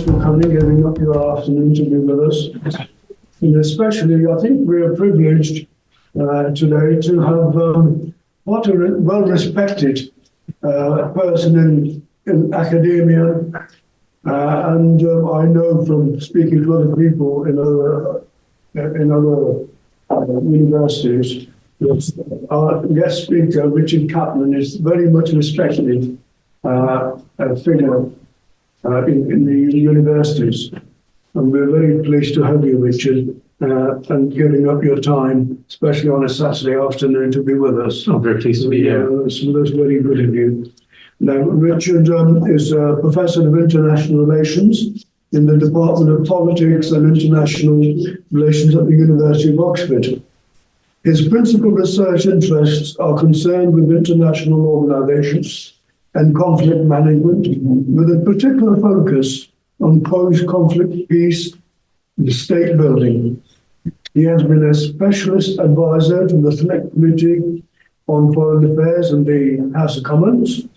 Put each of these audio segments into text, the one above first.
for coming, giving up your afternoon to be with us. And especially, I think we are privileged today to have what a well-respected person in academia. And I know from speaking to other people in other universities, that our guest speaker, Richard Caplan, is very much respected figure in the universities. And we're very pleased to have you, Richard, and giving up your time, especially on a Saturday afternoon, to be with us. I'm very pleased to be here. So that's very good of you. Now, Richard is a professor of international relations in the Department of Politics and International Relations at the University of Oxford. His principal research interests are concerned with international organizations and conflict management, with a particular focus on post-conflict peace and state building. He has been a specialist advisor to the Select Committee on Foreign Affairs in the House of Commons,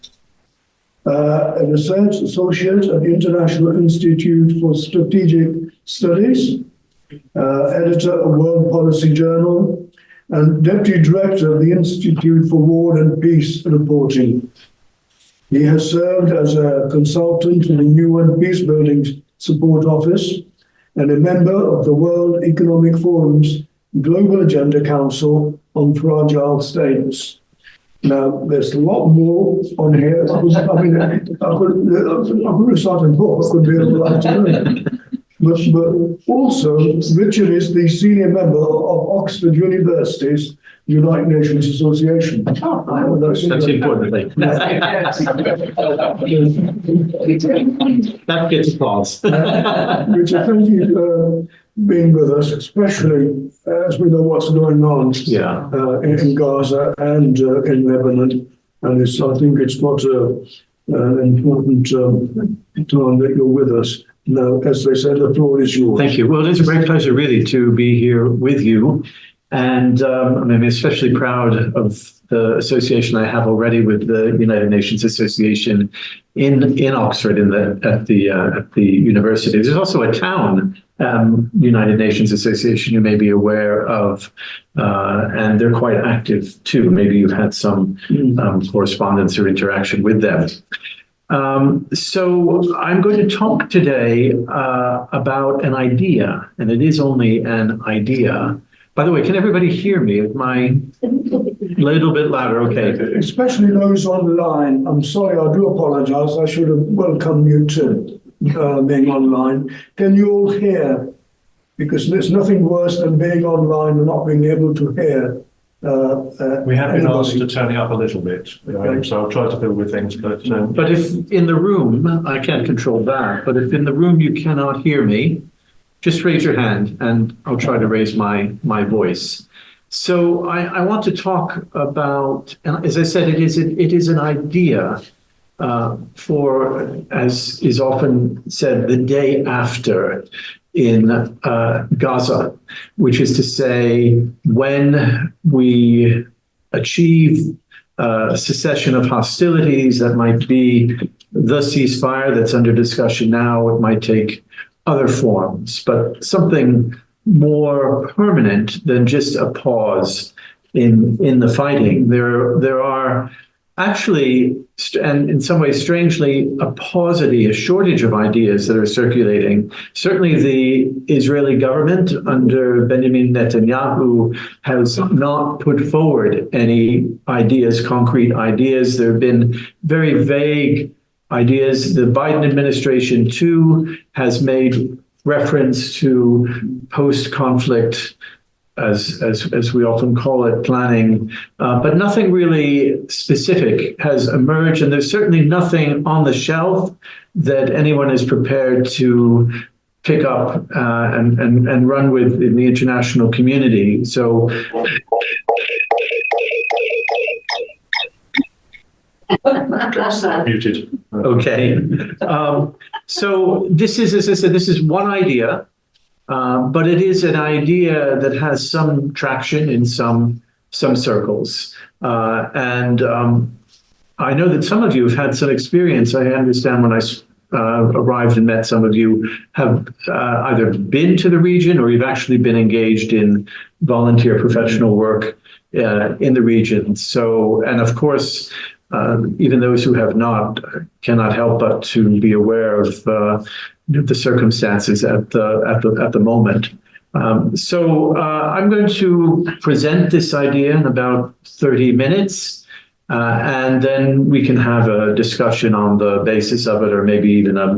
a research associate at the International Institute for Strategic Studies, editor of World Policy Journal, and deputy director of the Institute for War and Peace Reporting. He has served as a consultant in the UN Peacebuilding Support Office and a member of the World Economic Forum's Global Agenda Council on Fragile States. Now, there's a lot more on here. I could recite a book. I could be able to But also, Richard is the senior member of Oxford University's United Nations Association. That's the important thing. That gets applause. Richard, thank you for being with us, especially as we know what's going on in Gaza and in Lebanon. And I think it's quite an important time that you're with us. No, as they said, the floor is yours. Thank you. Well, it is a great pleasure, really, to be here with you. And I'm especially proud of the association I have already with the United Nations Association in Oxford, at the university. There's also a town United Nations Association you may be aware of, and they're quite active too. Maybe you've had some correspondence or interaction with them. So I'm going to talk today about an idea, and it is only an idea. By the way, can everybody hear me? Is my little bit louder? Okay. Especially those online. I'm sorry, I do apologize. I should have welcomed you too, being online. Can you all hear? Because there's nothing worse than being online and not being able to hear. We have been asked to turn it up a little bit, so I'll try to fiddle with things. But if in the room, I can't control that, but if in the room you cannot hear me, just raise your hand and I'll try to raise my voice. So I want to talk about, and as I said, it is an idea for, as is often said, the day after in Gaza, which is to say, when we achieve cessation of hostilities, that might be the ceasefire that's under discussion now. It might take other forms, but something more permanent than just a pause in the fighting. There are actually, and in some ways strangely, a paucity, a shortage of ideas that are circulating. Certainly the Israeli government under Benjamin Netanyahu has not put forward any ideas, concrete ideas. There have been very vague ideas. The Biden administration too has made reference to post-conflict, as we often call it, planning, but nothing really specific has emerged, and there's certainly nothing on the shelf that anyone is prepared to pick up and run with in the international community. So. Muted. Okay. So this is, as I said, this is one idea. But it is an idea that has some traction in some circles. And I know that some of you have had some experience. I understand when I arrived and met some of you, have either been to the region or you've actually been engaged in volunteer professional work in the region. So, and of course, even those who have not cannot help but to be aware of the circumstances at the moment. So I'm going to present this idea in about 30 minutes, and then we can have a discussion on the basis of it, or maybe even a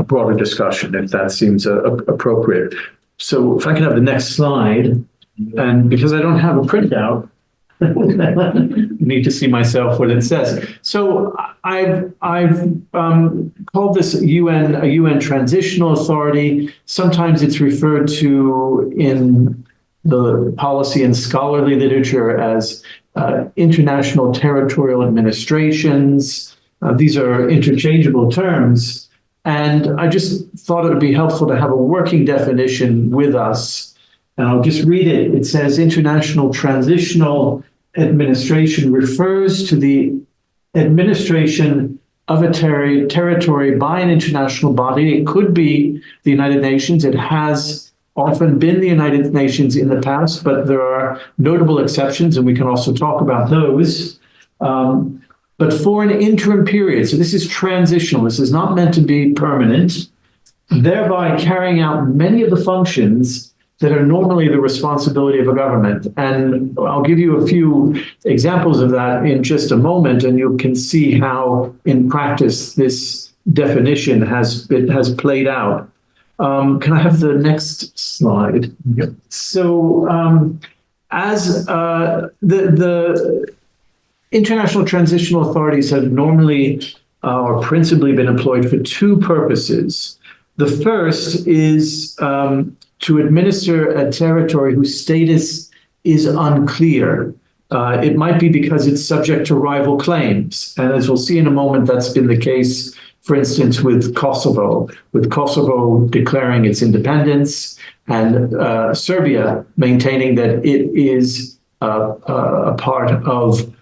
broader discussion if that seems appropriate. So if I can have the next slide, and because I don't have a printout, need to see myself what it says. So I've called this a UN Transitional Authority. Sometimes it's referred to in the policy and scholarly literature as international territorial administrations. These are interchangeable terms, and I just thought it would be helpful to have a working definition with us. And I'll just read it. It says international transitional administration refers to the administration of a territory by an international body. It could be the United Nations. It has often been the United Nations in the past, but there are notable exceptions, and we can also talk about those. But for an interim period, so this is transitional, this is not meant to be permanent, thereby carrying out many of the functions that are normally the responsibility of a government. And I'll give you a few examples of that in just a moment, and you can see how in practice this definition has played out. Can I have the next slide? Yep. So as the international transitional authorities have normally or principally been employed for two purposes. The first is to administer a territory whose status is unclear. It might be because it's subject to rival claims. And as we'll see in a moment, that's been the case, for instance, with Kosovo declaring its independence and Serbia maintaining that it is a part of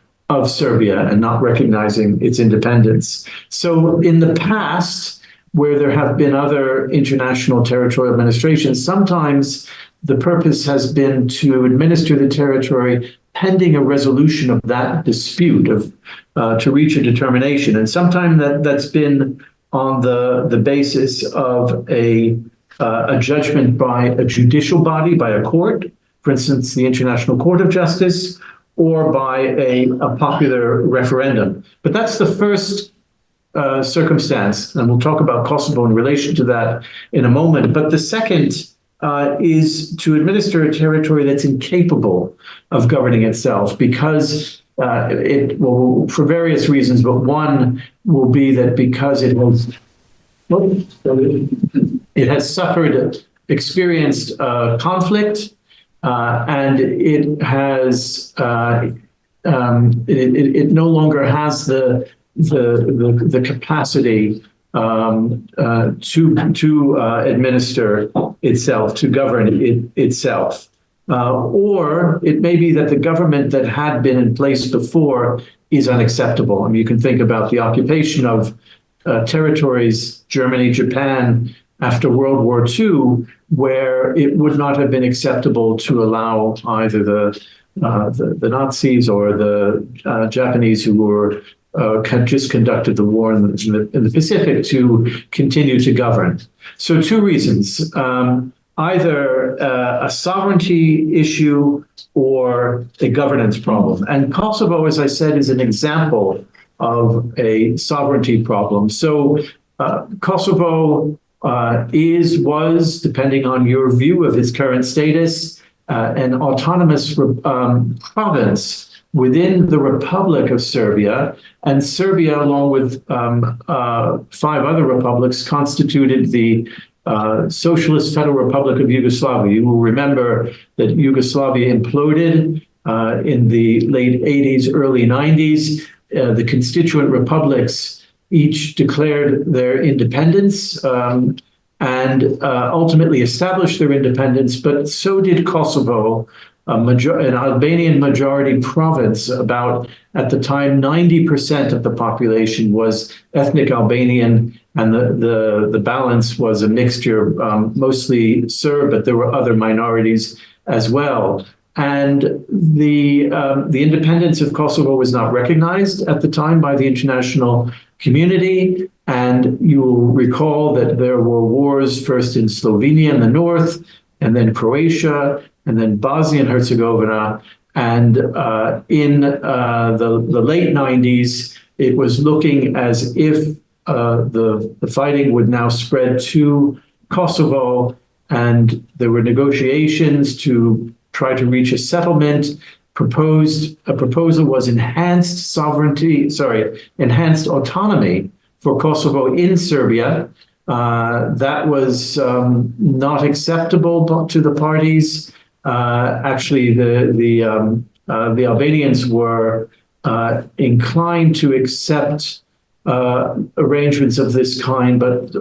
Serbia and not recognizing its independence. So in the past, where there have been other international territorial administrations, sometimes the purpose has been to administer the territory pending a resolution of that dispute, to reach a determination. And sometimes that's been on the basis of a judgment by a judicial body, by a court, for instance, the International Court of Justice, or by a popular referendum. But that's the first circumstance, and we'll talk about Kosovo in relation to that in a moment. But the second is to administer a territory that's incapable of governing itself, because it will, for various reasons, but one will be that because it has experienced conflict, and it has it no longer has the capacity to administer itself, to govern itself. Or it may be that the government that had been in place before is unacceptable. I mean, you can think about the occupation of territories, Germany, Japan, after World War II, where it would not have been acceptable to allow either the Nazis or the Japanese who were just conducted the war in the Pacific to continue to govern. So two reasons, either a sovereignty issue or a governance problem. And Kosovo, as I said, is an example of a sovereignty problem. So Kosovo was, depending on your view of its current status, an autonomous province within the Republic of Serbia, and Serbia, along with 5 other republics, constituted the Socialist Federal Republic of Yugoslavia. You will remember that Yugoslavia imploded in the late 80s, early 90s. The constituent republics each declared their independence and ultimately established their independence, but so did Kosovo, an Albanian majority province. About, at the time, 90% of the population was ethnic Albanian, and the balance was a mixture, mostly Serb, but there were other minorities as well. And the independence of Kosovo was not recognized at the time by the international community. And you'll recall that there were wars first in Slovenia in the north, and then Croatia, and then Bosnia and Herzegovina. And in the late 90s, it was looking as if the fighting would now spread to Kosovo, and there were negotiations to try to reach a settlement. A proposal was enhanced autonomy for Kosovo in Serbia. That was not acceptable to the parties. Actually, the Albanians were inclined to accept arrangements of this kind, but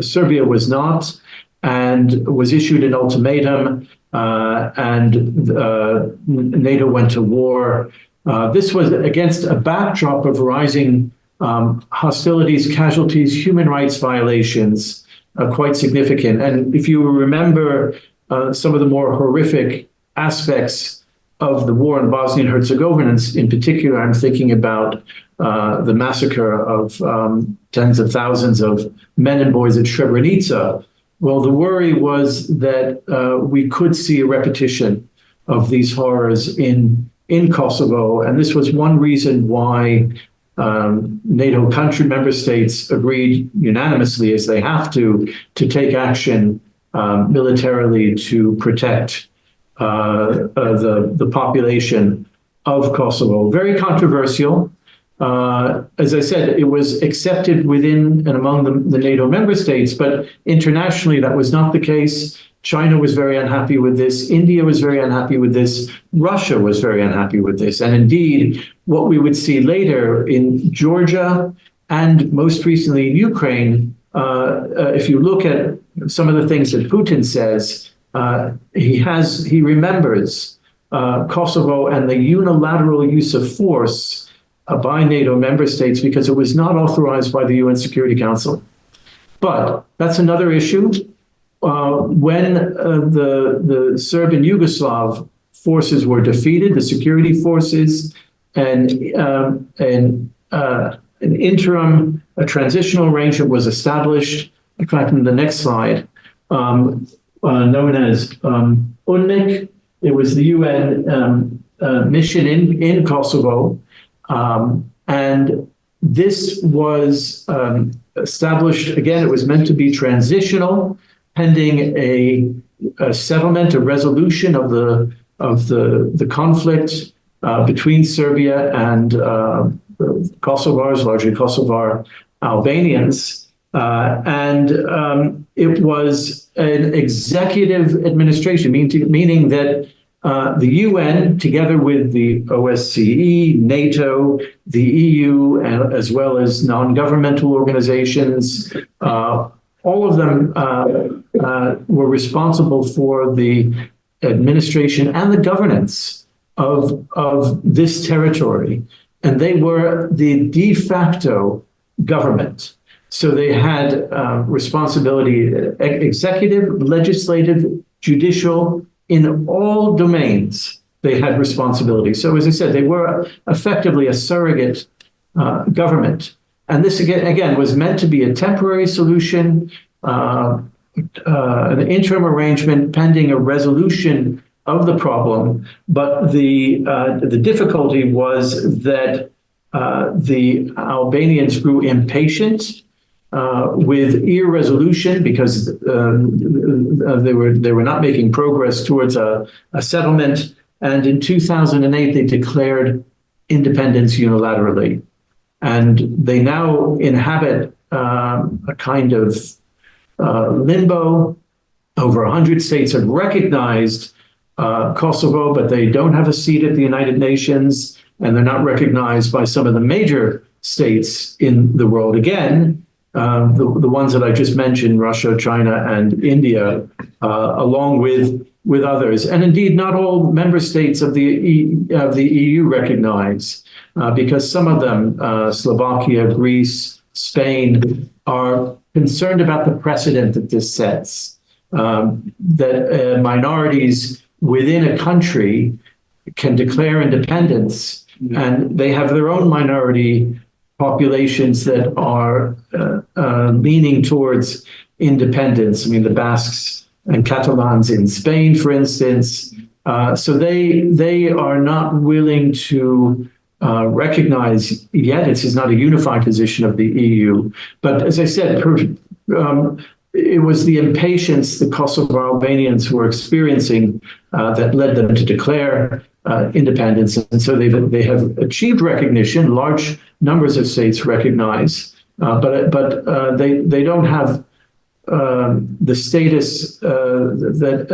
Serbia was not, and was issued an ultimatum, and NATO went to war. This was against a backdrop of rising hostilities, casualties, human rights violations, quite significant. And if you remember some of the more horrific aspects of the war in Bosnia and Herzegovina, in particular, I'm thinking about the massacre of tens of thousands of men and boys at Srebrenica. Well, the worry was that we could see a repetition of these horrors in Kosovo. And this was one reason why NATO country member states agreed unanimously, as they have to take action militarily to protect the population of Kosovo. Very controversial. As I said, it was accepted within and among the NATO member states, but internationally that was not the case. China was very unhappy with this. India was very unhappy with this. Russia was very unhappy with this. And indeed, what we would see later in Georgia and most recently in Ukraine, if you look at some of the things that Putin says, he remembers Kosovo and the unilateral use of force by NATO member states because it was not authorized by the UN Security Council. But that's another issue. When the Serb and Yugoslav forces were defeated, the security forces, and an interim, a transitional arrangement was established. In fact, in the next slide, known as UNMIK. It was the UN mission in Kosovo. And this was established, again, it was meant to be transitional, pending a settlement, a resolution of the conflict between Serbia and Kosovars, largely Kosovar Albanians. And it was an executive administration, meaning that the UN, together with the OSCE, NATO, the EU, as well as non-governmental organizations, all of them were responsible for the administration and the governance of this territory. And they were the de facto government. So they had responsibility, executive, legislative, judicial, in all domains, they had responsibility. So as I said, they were effectively a surrogate government. And this, again, was meant to be a temporary solution, an interim arrangement pending a resolution of the problem. But the difficulty was that the Albanians grew impatient with irresolution because they were not making progress towards a settlement. And in 2008, they declared independence unilaterally. And they now inhabit a kind of limbo. Over 100 states have recognized Kosovo, but they don't have a seat at the United Nations, and they're not recognized by some of the major states in the world. Again, the ones that I just mentioned, Russia, China, and India, along with others. And indeed, not all member states of the EU recognize, because some of them, Slovakia, Greece, Spain, are concerned about the precedent that this sets, that minorities within a country can declare independence, and they have their own minority populations that are leaning towards independence. I mean, the Basques and Catalans in Spain, for instance. So they are not willing to recognize yet. This is not a unified position of the EU. But as I said, it was the impatience the Kosovo Albanians were experiencing that led them to declare independence. And so they have achieved recognition. Large numbers of states recognize, but they don't have the status that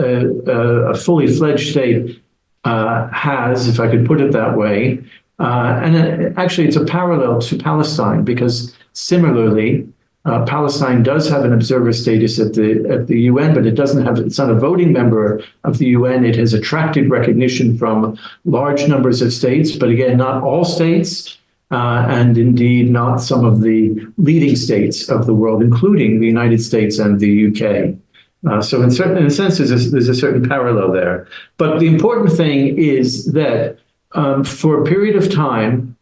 a fully fledged state has, if I could put it that way. And actually, it's a parallel to Palestine, because similarly, Palestine does have an observer status at the UN, but it's not a voting member of the UN. It has attracted recognition from large numbers of states, but again, not all states, and indeed not some of the leading states of the world, including the United States and the UK. So in a sense, there's a certain parallel there. But the important thing is that for a period of time,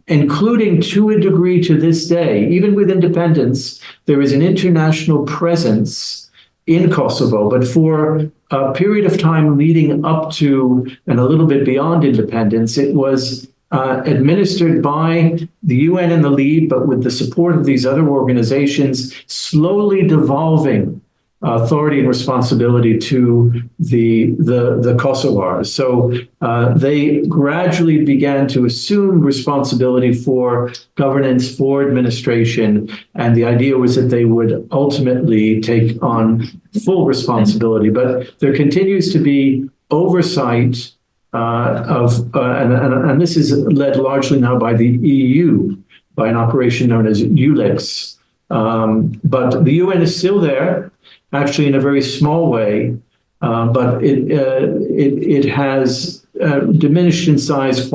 including to a degree to this day, even with independence, there is an international presence in Kosovo. But for a period of time leading up to and a little bit beyond independence, it was administered by the UN and the lead, but with the support of these other organizations, slowly devolving authority and responsibility to the Kosovars. So they gradually began to assume responsibility for governance, for administration, and the idea was that they would ultimately take on full responsibility. But there continues to be oversight and this is led largely now by the EU, by an operation known as IISS. But the UN is still there, actually in a very small way, but it has diminished in size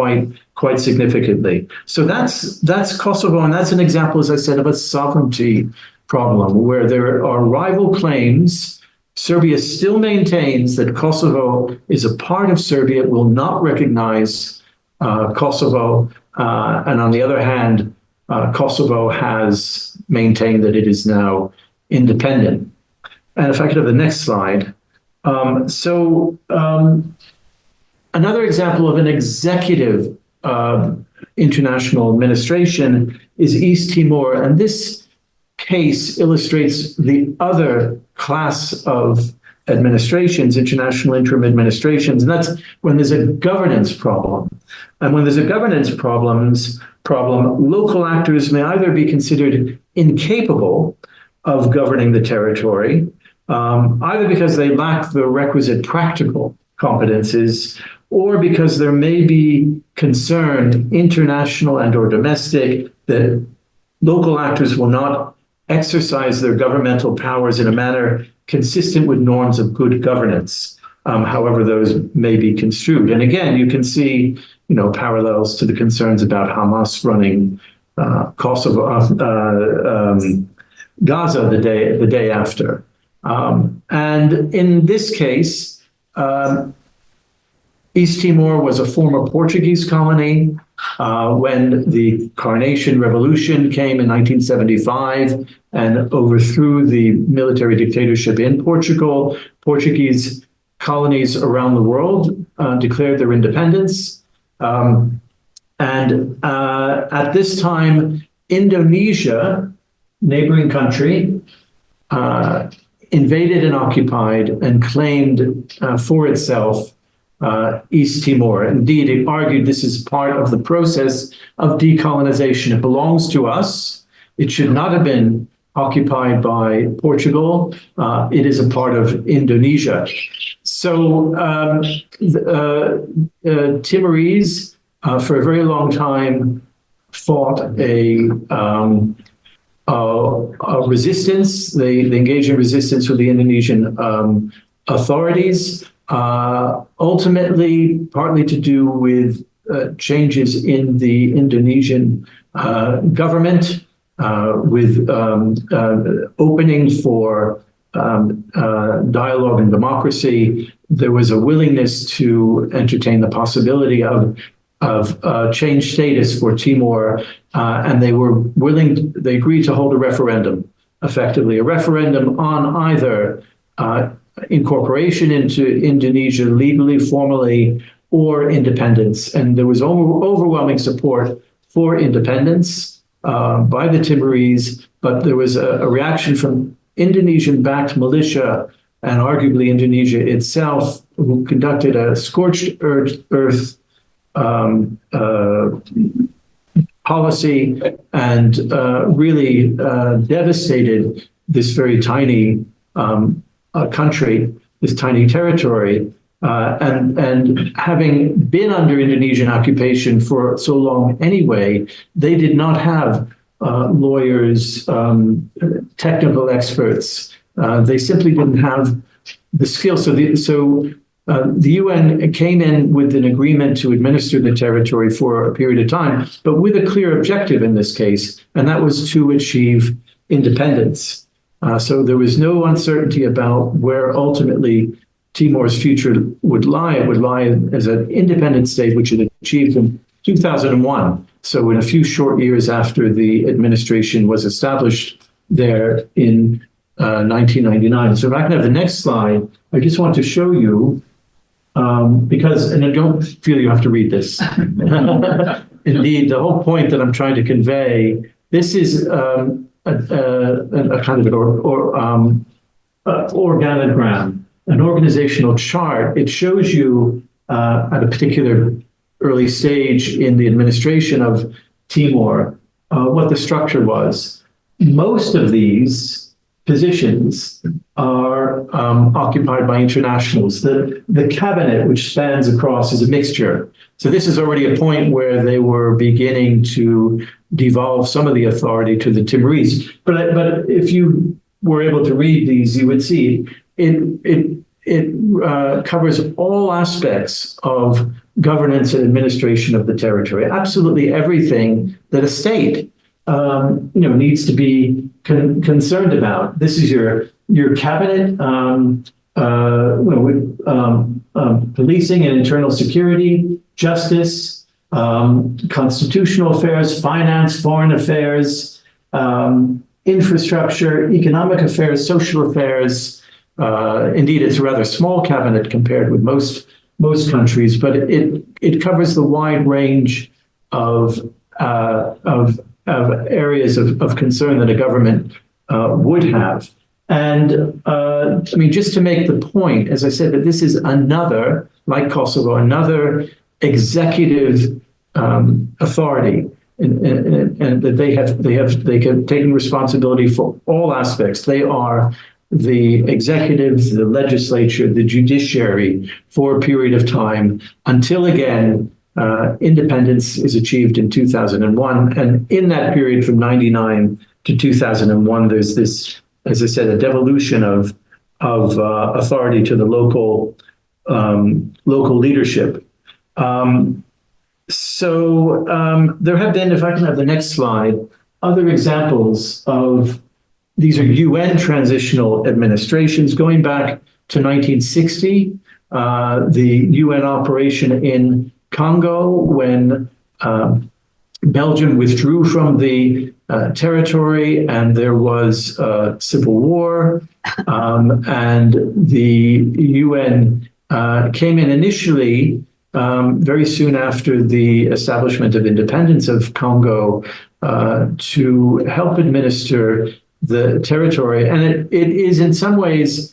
quite significantly. So that's Kosovo, and that's an example, as I said, of a sovereignty problem where there are rival claims. Serbia still maintains that Kosovo is a part of Serbia, will not recognize Kosovo, and on the other hand, Kosovo has maintained that it is now independent. And if I could have the next slide. Another example of an executive international administration is East Timor. And this case illustrates the other class of administrations, international interim administrations. And that's when there's a governance problem. And when there's a governance problem, local actors may either be considered incapable of governing the territory, either because they lack the requisite practical competences, or because there may be concern, international and or domestic, that local actors will not exercise their governmental powers in a manner consistent with norms of good governance, however those may be construed. And again, you can see, parallels to the concerns about Hamas running Kosovo, Gaza the day after. And in this case, East Timor was a former Portuguese colony. When the Carnation Revolution came in 1975 and overthrew the military dictatorship in Portugal, Portuguese colonies around the world declared their independence. And at this time, Indonesia, neighboring country, invaded and occupied and claimed for itself East Timor. Indeed, it argued this is part of the process of decolonization. It belongs to us. It should not have been occupied by Portugal. It is a part of Indonesia. So Timorese, for a very long time, fought a resistance. They engaged in resistance with the Indonesian authorities. Ultimately, partly to do with changes in the Indonesian government, with opening for dialogue and democracy. There was a willingness to entertain the possibility of change status for Timor, and they agreed to hold a referendum, effectively a referendum on either incorporation into Indonesia legally, formally, or independence. And there was overwhelming support for independence by the Timorese, but there was a reaction from Indonesian-backed militia and arguably Indonesia itself, who conducted a scorched earth policy and really devastated this very tiny country, this tiny territory. And having been under Indonesian occupation for so long anyway, they did not have lawyers, technical experts. They simply didn't have the skills. So the UN came in with an agreement to administer the territory for a period of time, but with a clear objective in this case, and that was to achieve independence. So there was no uncertainty about where ultimately Timor's future would lie. It would lie as an independent state, which it achieved in 2001. So in a few short years after the administration was established there in 1999. So if I can have the next slide, I just want to show you, because, and I don't feel you have to read this. Indeed, the whole point that I'm trying to convey, this is a kind of an organogram, an organizational chart. It shows you at a particular early stage in the administration of Timor what the structure was. Most of these positions are occupied by internationals. The cabinet, which spans across, is a mixture. So this is already a point where they were beginning to devolve some of the authority to the Timorese. But if you were able to read these, you would see it covers all aspects of governance and administration of the territory. Absolutely everything that a state needs to be concerned about. This is your cabinet, policing and internal security, justice, constitutional affairs, finance, foreign affairs, infrastructure, economic affairs, social affairs. Indeed, it's a rather small cabinet compared with most countries, but it covers the wide range of areas of concern that a government would have. And I mean, just to make the point, as I said, that this is another, like Kosovo, another executive authority, and that they can take responsibility for all aspects. They are the executive, the legislature, the judiciary for a period of time until, again, independence is achieved in 2001. And in that period from 99 to 2001, there's this, as I said, a devolution of authority to the local leadership. There have been, if I can have the next slide, other examples of, these are UN transitional administrations going back to 1960, the UN operation in Congo when Belgium withdrew from the territory and there was civil war, and the UN came in initially very soon after the establishment of independence of Congo to help administer the territory. And it is in some ways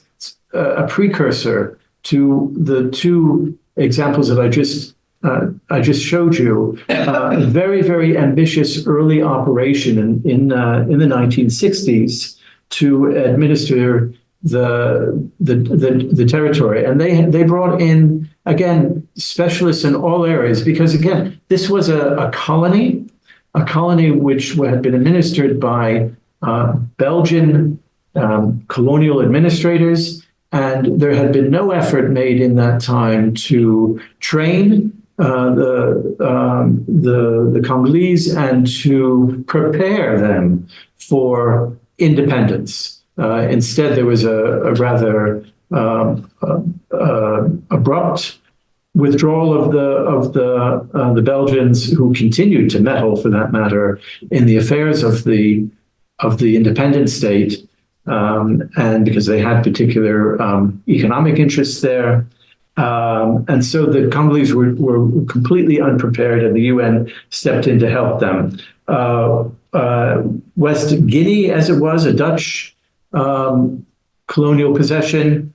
a precursor to the two examples that I just showed you. A very, very ambitious early operation in the 1960s to administer the territory. And they brought in, again, specialists in all areas, because again, this was a colony which had been administered by Belgian colonial administrators, and there had been no effort made in that time to train the Congolese and to prepare them for independence. Instead, there was a rather abrupt withdrawal of the Belgians, who continued to meddle, for that matter, in the affairs of the independent state, and because they had particular economic interests there. And so the Congolese were completely unprepared, and the UN stepped in to help them. West Guinea, as it was, a Dutch colonial possession,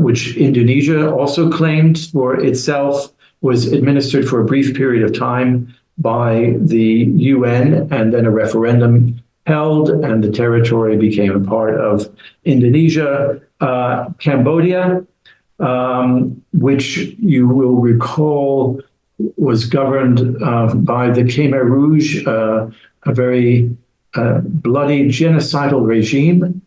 which Indonesia also claimed for itself, was administered for a brief period of time by the UN, and then a referendum held, and the territory became a part of Indonesia. Cambodia, which you will recall was governed by the Khmer Rouge, a very bloody genocidal regime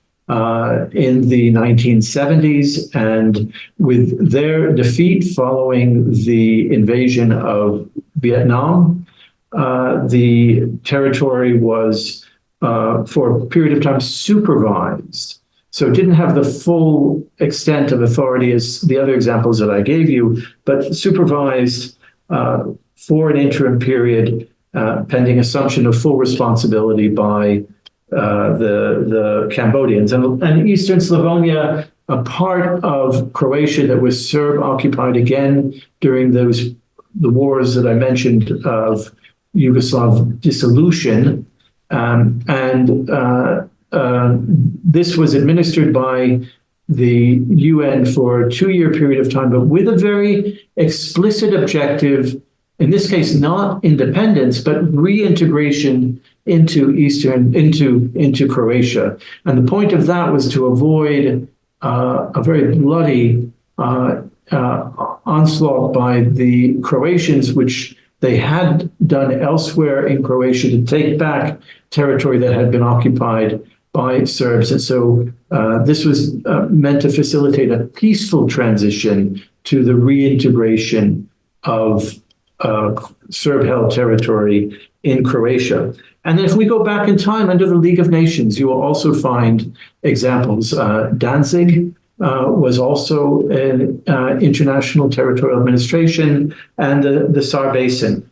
in the 1970s, and with their defeat following the invasion of Vietnam, the territory was, for a period of time, supervised. So it didn't have the full extent of authority as the other examples that I gave you, but supervised for an interim period, pending assumption of full responsibility by the Cambodians. And Eastern Slavonia, a part of Croatia that was Serb-occupied again during the wars that I mentioned of Yugoslav dissolution, this was administered by the UN for a 2-year period of time, but with a very explicit objective, in this case, not independence, but reintegration into Croatia. And the point of that was to avoid a very bloody onslaught by the Croatians, which they had done elsewhere in Croatia, to take back territory that had been occupied by Serbs. And so this was meant to facilitate a peaceful transition to the reintegration of Serb-held territory in Croatia. And then if we go back in time under the League of Nations, you will also find examples. Danzig was also an international territorial administration, and the Sar Basin.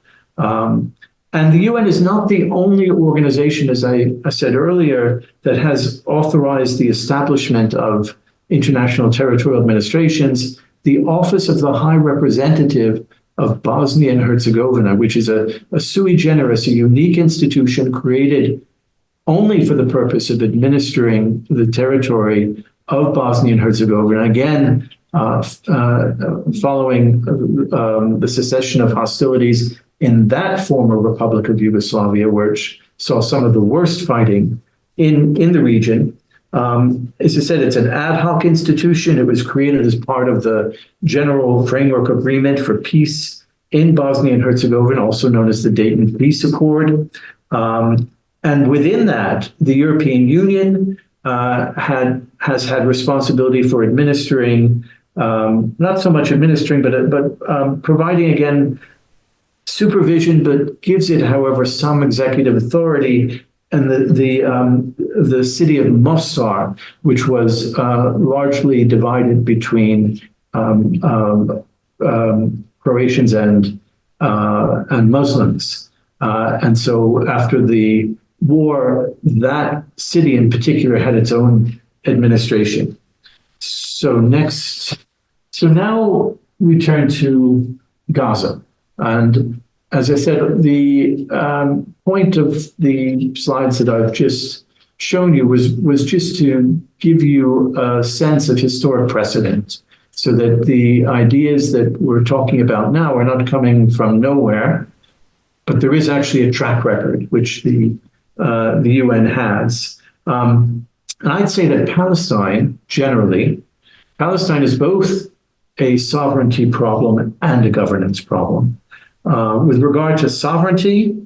And the UN is not the only organization, as I said earlier, that has authorized the establishment of international territorial administrations. The Office of the High Representative of Bosnia and Herzegovina, which is a sui generis, a unique institution created only for the purpose of administering the territory of Bosnia and Herzegovina, again, following the cessation of hostilities in that former Republic of Yugoslavia, which saw some of the worst fighting in the region. As I said, it's an ad hoc institution. It was created as part of the General Framework Agreement for Peace in Bosnia and Herzegovina, also known as the Dayton Peace Accord. And within that, the European Union has had responsibility for administering, not so much administering, but providing, again, supervision, but gives it, however, some executive authority. And the city of Mostar, which was largely divided between Croatians and Muslims, and so after the war, that city in particular had its own administration. So now we turn to Gaza. And as I said, the point of the slides that I've just shown you was just to give you a sense of historic precedent, so that the ideas that we're talking about now are not coming from nowhere, but there is actually a track record, which the UN has. And I'd say that Palestine is both a sovereignty problem and a governance problem. With regard to sovereignty,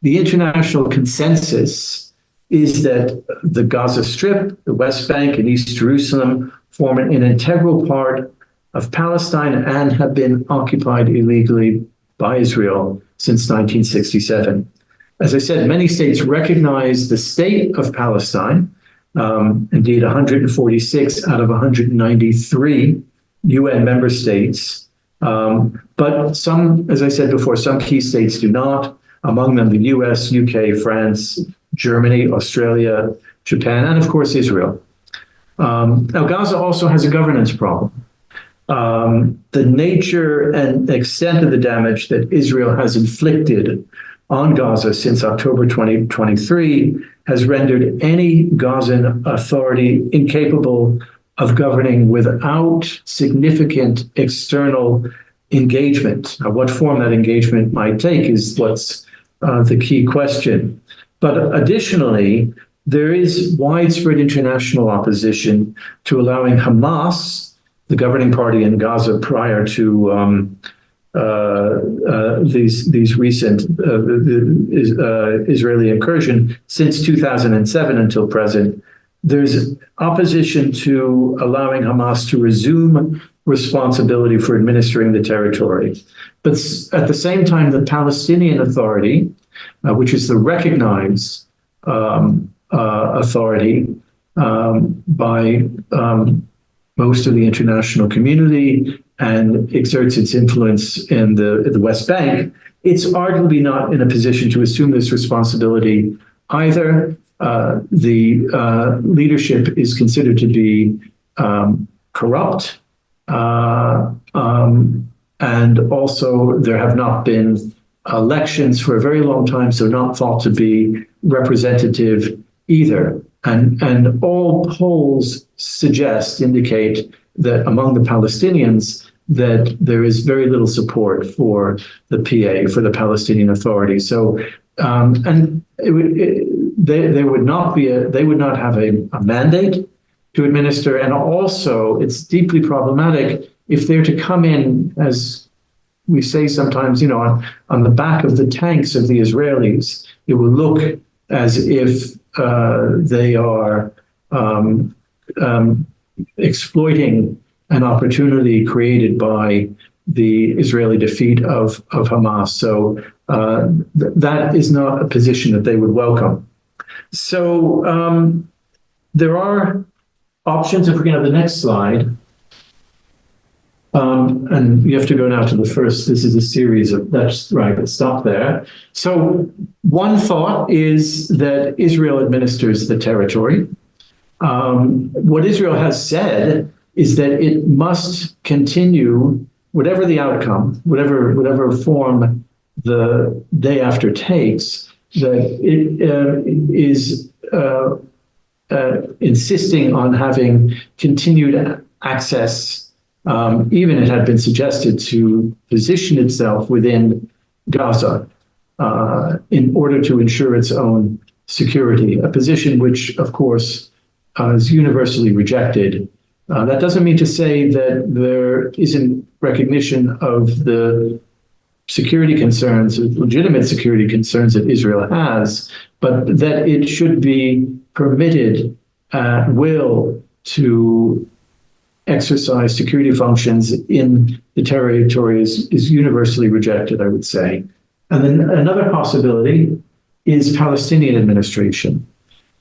the international consensus is that the Gaza Strip, the West Bank, and East Jerusalem form an integral part of Palestine and have been occupied illegally by Israel since 1967. As I said, many states recognize the state of Palestine. Indeed, 146 out of 193 UN member states. But some, as I said before, some key states do not. Among them, the US, UK, France, Germany, Australia, Japan, and of course, Israel. Now, Gaza also has a governance problem. The nature and extent of the damage that Israel has inflicted on Gaza since October 2023 has rendered any Gazan authority incapable of governing without significant external engagement. Now, what form that engagement might take is what's the key question. But additionally, there is widespread international opposition to allowing Hamas, the governing party in Gaza prior to these recent Israeli incursion since 2007 until present. There's opposition to allowing Hamas to resume responsibility for administering the territory. But at the same time, the Palestinian Authority, which is the recognized authority by most of the international community and exerts its influence in the West Bank, it's arguably not in a position to assume this responsibility either. The leadership is considered to be corrupt, and also there have not been elections for a very long time, so not thought to be representative either. And all polls indicate that among the Palestinians that there is very little support for the PA, for the Palestinian Authority. So, and they would not have a mandate to administer, and also it's deeply problematic if they're to come in, as we say sometimes, on the back of the tanks of the Israelis. It will look as if they are exploiting an opportunity created by the Israeli defeat of Hamas. So that is not a position that they would welcome. So there are options. If we can have the next slide. And you have to go now to the first. This is a series of, that's right, let's stop there. So one thought is that Israel administers the territory. What Israel has said is that it must continue, whatever the outcome, whatever form the day after takes, that it is insisting on having continued access. Even it had been suggested to position itself within Gaza in order to ensure its own security, a position which, of course, is universally rejected. That doesn't mean to say that there isn't recognition of the security concerns, legitimate security concerns that Israel has, but that it should be permitted at will to exercise security functions in the territory is universally rejected, I would say. And then another possibility is Palestinian administration.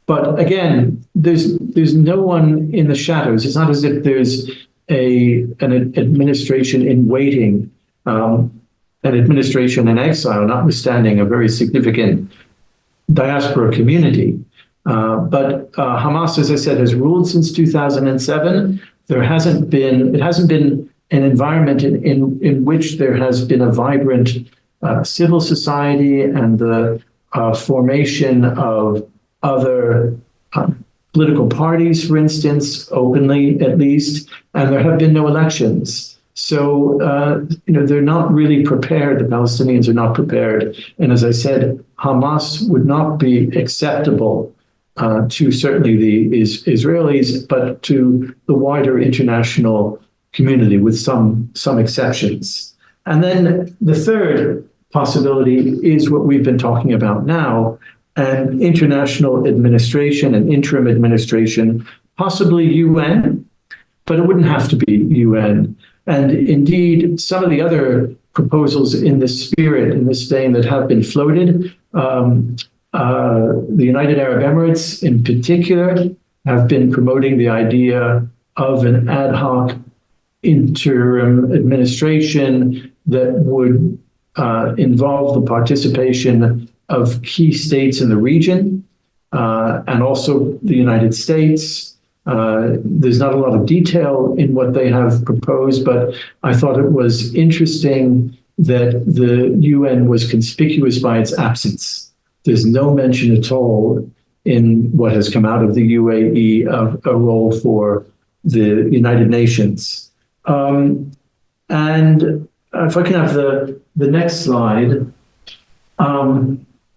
But again, there's no one in the shadows. It's not as if there's an administration in waiting, an administration in exile, notwithstanding a very significant diaspora community. But Hamas, as I said, has ruled since 2007. It hasn't been an environment in which there has been a vibrant civil society and the formation of other political parties, for instance, openly at least, and there have been no elections. So, they're not really prepared. The Palestinians are not prepared. And as I said, Hamas would not be acceptable to certainly the Israelis, but to the wider international community with some exceptions. And then the third possibility is what we've been talking about now, an international administration, an interim administration, possibly UN, but it wouldn't have to be UN. And indeed, some of the other proposals in this spirit, in this vein, that have been floated, the United Arab Emirates in particular have been promoting the idea of an ad hoc interim administration that would involve the participation of key states in the region and also the United States. There's not a lot of detail in what they have proposed, but I thought it was interesting that the UN was conspicuous by its absence. There's no mention at all in what has come out of the UAE of a role for the United Nations. And if I can have the next slide.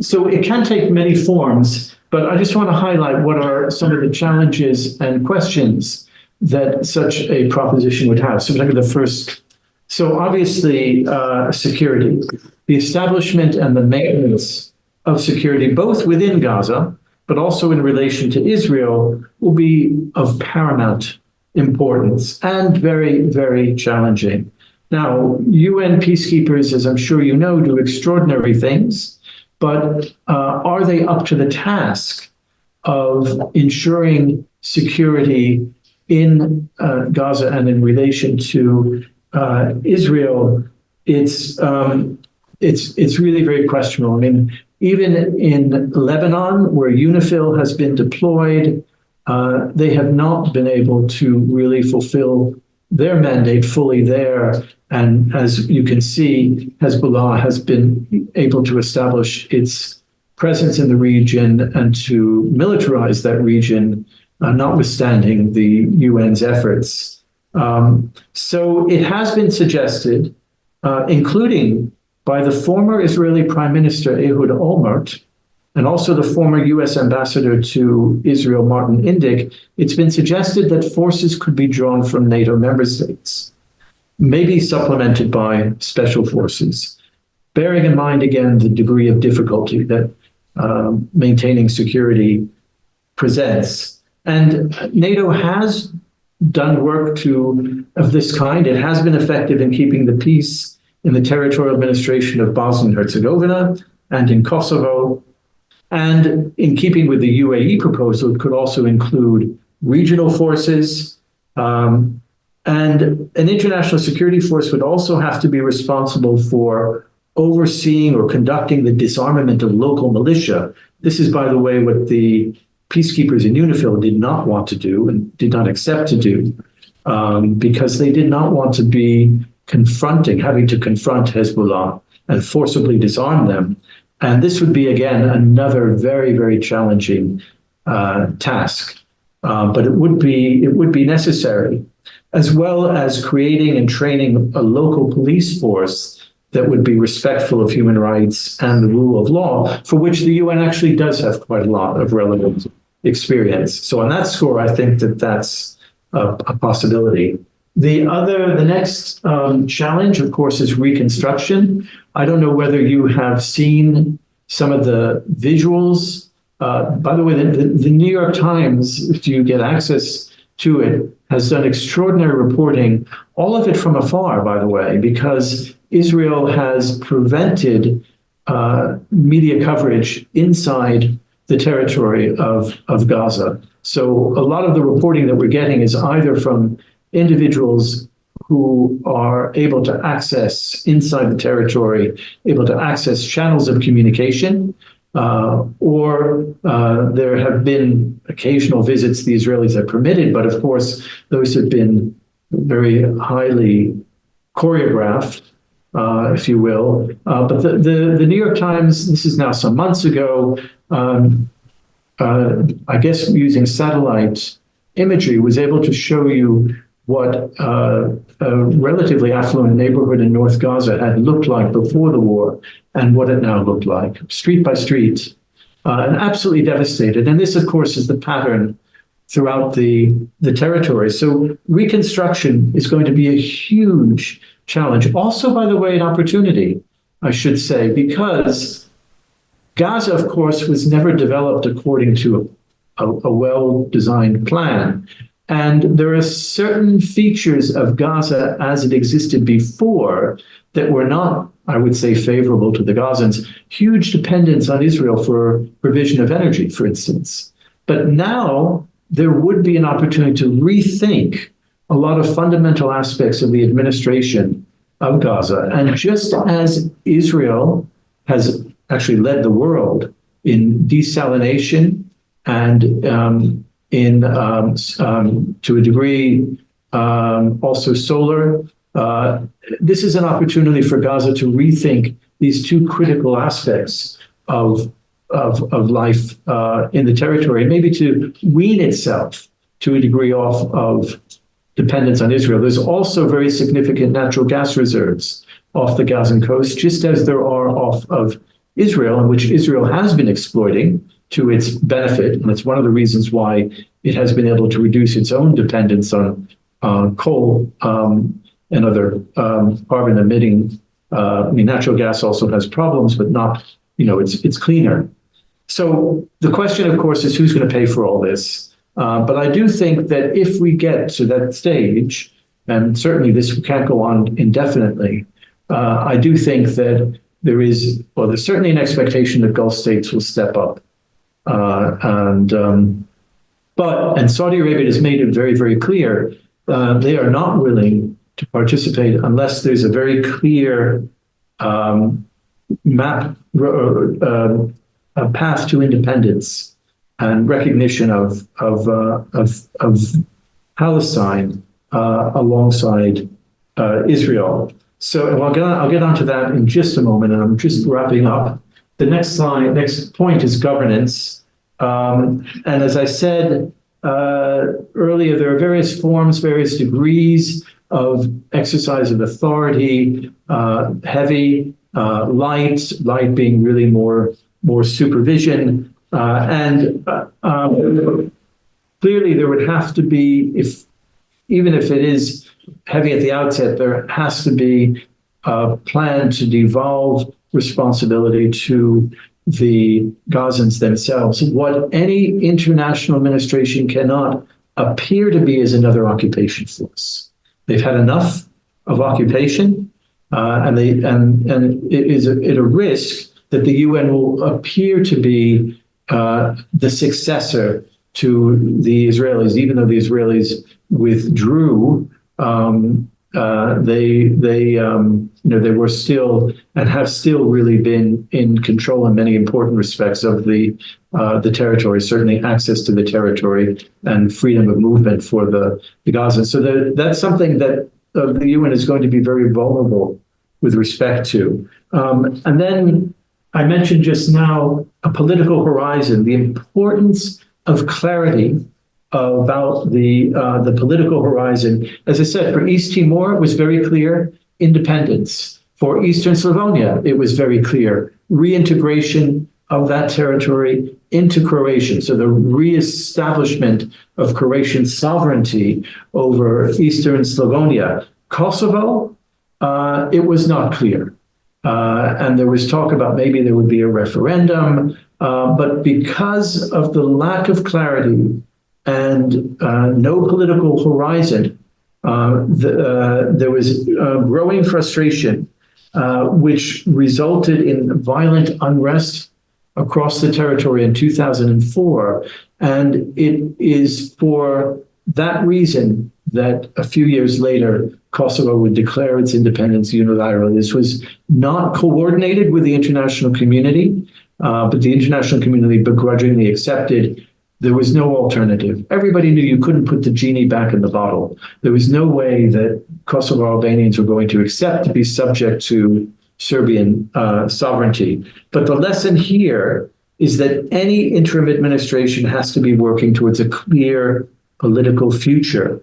So it can take many forms, but I just want to highlight what are some of the challenges and questions that such a proposition would have. So the first, so obviously security, the establishment and the maintenance of security, both within Gaza, but also in relation to Israel, will be of paramount importance and very, very challenging. Now, UN peacekeepers, as I'm sure you know, do extraordinary things, but are they up to the task of ensuring security in Gaza and in relation to Israel? It's really very questionable. I mean, even in Lebanon, where UNIFIL has been deployed, they have not been able to really fulfill their mandate fully there. And as you can see, Hezbollah has been able to establish its presence in the region and to militarize that region, notwithstanding the UN's efforts. So it has been suggested, including by the former Israeli Prime Minister Ehud Olmert, and also the former U.S. ambassador to Israel, Martin Indyk, it's been suggested that forces could be drawn from NATO member states, maybe supplemented by special forces, bearing in mind, again, the degree of difficulty that maintaining security presents. And NATO has done work of this kind. It has been effective in keeping the peace in the territorial administration of Bosnia and Herzegovina and in Kosovo. And in keeping with the UAE proposal, it could also include regional forces. And an international security force would also have to be responsible for overseeing or conducting the disarmament of local militia. This is, by the way, what the peacekeepers in UNIFIL did not want to do and did not accept to do, because they did not want to be having to confront Hezbollah and forcibly disarm them. And this would be, again, another very, very challenging task. But it would be necessary, as well as creating and training a local police force that would be respectful of human rights and the rule of law, for which the UN actually does have quite a lot of relevant experience. So on that score, I think that that's a possibility. The next challenge, of course, is reconstruction. I don't know whether you have seen some of the visuals. By the way, the New York Times, if you get access to it, has done extraordinary reporting, all of it from afar, by the way, because Israel has prevented media coverage inside the territory of Gaza. So a lot of the reporting that we're getting is either from individuals who are able to access inside the territory, able to access channels of communication, or there have been occasional visits the Israelis have permitted, but of course, those have been very highly choreographed, if you will. But the New York Times, this is now some months ago, I guess using satellite imagery, was able to show you what a relatively affluent neighborhood in North Gaza had looked like before the war and what it now looked like, street by street, and absolutely devastated. And this, of course, is the pattern throughout the territory. So reconstruction is going to be a huge challenge. Also, by the way, an opportunity, I should say, because Gaza, of course, was never developed according to a well-designed plan. And there are certain features of Gaza as it existed before that were not, I would say, favorable to the Gazans. Huge dependence on Israel for provision of energy, for instance. But now there would be an opportunity to rethink a lot of fundamental aspects of the administration of Gaza. And just as Israel has actually led the world in desalination and to a degree, also solar. This is an opportunity for Gaza to rethink these two critical aspects of life in the territory, and maybe to wean itself to a degree off of dependence on Israel. There's also very significant natural gas reserves off the Gazan coast, just as there are off of Israel, and which Israel has been exploiting to its benefit. And it's one of the reasons why it has been able to reduce its own dependence on coal and other carbon emitting. Natural gas also has problems, but not, it's cleaner. So the question, of course, is who's going to pay for all this? But I do think that if we get to that stage, and certainly this can't go on indefinitely, I do think that there's certainly an expectation that Gulf states will step up. And Saudi Arabia has made it very, very clear they are not willing to participate unless there's a very clear map, a path to independence and recognition of Palestine alongside Israel. So I'll get onto that in just a moment, and I'm just wrapping up. The next point is governance. And as I said earlier, there are various forms, various degrees of exercise of authority, heavy, light being really more supervision. And clearly there would have to be, even if it is heavy at the outset, there has to be a plan to devolve responsibility to the Gazans themselves. What any international administration cannot appear to be is another occupation force. They've had enough of occupation, and it is at a risk that the UN will appear to be the successor to the Israelis, even though the Israelis withdrew. They were still and have still really been in control in many important respects of the territory, certainly access to the territory and freedom of movement for the Gazans. So that's something that the UN is going to be very vulnerable with respect to. And then I mentioned just now a political horizon, the importance of clarity about the political horizon. As I said, for East Timor, it was very clear independence. For Eastern Slavonia, it was very clear reintegration of that territory into Croatia. So the reestablishment of Croatian sovereignty over Eastern Slavonia. Kosovo, it was not clear. And there was talk about maybe there would be a referendum, but because of the lack of clarity and no political horizon, there was growing frustration, which resulted in violent unrest across the territory in 2004. And it is for that reason that a few years later, Kosovo would declare its independence unilaterally. This was not coordinated with the international community, but the international community begrudgingly accepted. There was no alternative. Everybody knew you couldn't put the genie back in the bottle. There was no way that Kosovo Albanians were going to accept to be subject to Serbian sovereignty. But the lesson here is that any interim administration has to be working towards a clear political future,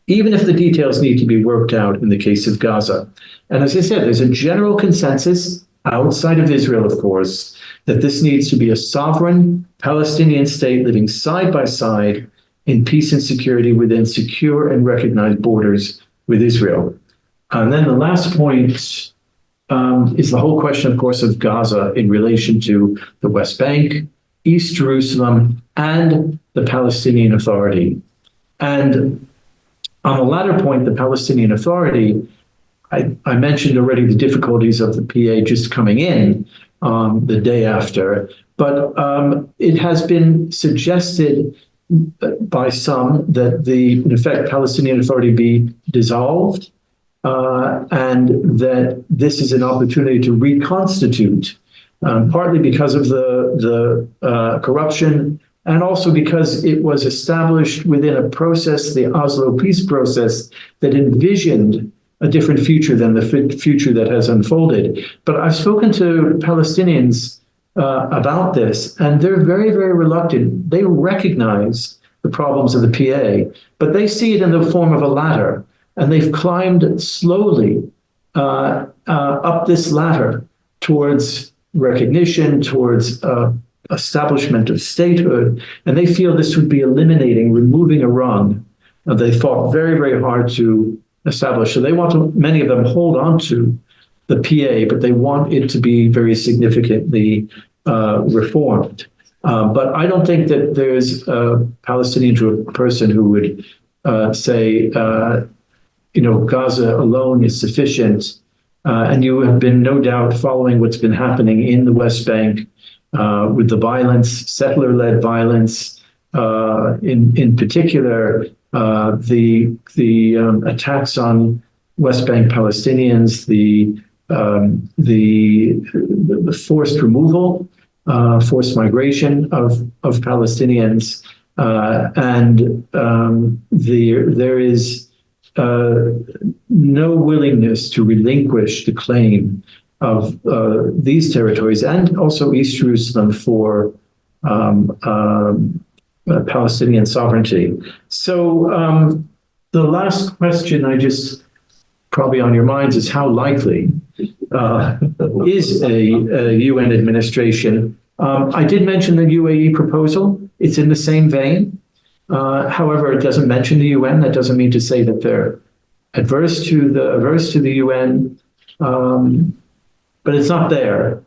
even if the details need to be worked out in the case of Gaza. And as I said, there's a general consensus outside of Israel, of course, that this needs to be a sovereign Palestinian state living side by side in peace and security within secure and recognized borders with Israel. And then the last point is the whole question, of course, of Gaza in relation to the West Bank, East Jerusalem, and the Palestinian Authority. And on the latter point, the Palestinian Authority, I mentioned already the difficulties of the PA just coming in the day after, but it has been suggested by some that in effect, Palestinian Authority be dissolved, and that this is an opportunity to reconstitute, partly because of the corruption, and also because it was established within a process, the Oslo peace process, that envisioned a different future than the future that has unfolded. But I've spoken to Palestinians about this, and they're very, very reluctant. They recognize the problems of the PA, but they see it in the form of a ladder, and they've climbed slowly up this ladder towards recognition, towards establishment of statehood, and they feel this would be eliminating, removing a rung they fought very, very hard to establish. So they want to, many of them hold on to the PA, but they want it to be very significantly reformed. But I don't think that there's a Palestinian person who would say, Gaza alone is sufficient. And you have been no doubt following what's been happening in the West Bank with the violence, settler-led violence, in particular, the attacks on West Bank Palestinians, the forced removal, forced migration of Palestinians, and there is no willingness to relinquish the claim of these territories and also East Jerusalem for Palestinian sovereignty. So the last question probably on your minds is how likely is a UN administration? I did mention the UAE proposal. It's in the same vein. However, it doesn't mention the UN. That doesn't mean to say that they're averse to the UN, but it's not there.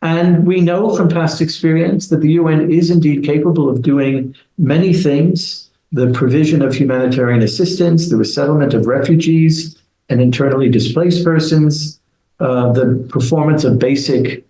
And we know from past experience that the UN is indeed capable of doing many things: the provision of humanitarian assistance, the resettlement of refugees and internally displaced persons, the performance of basic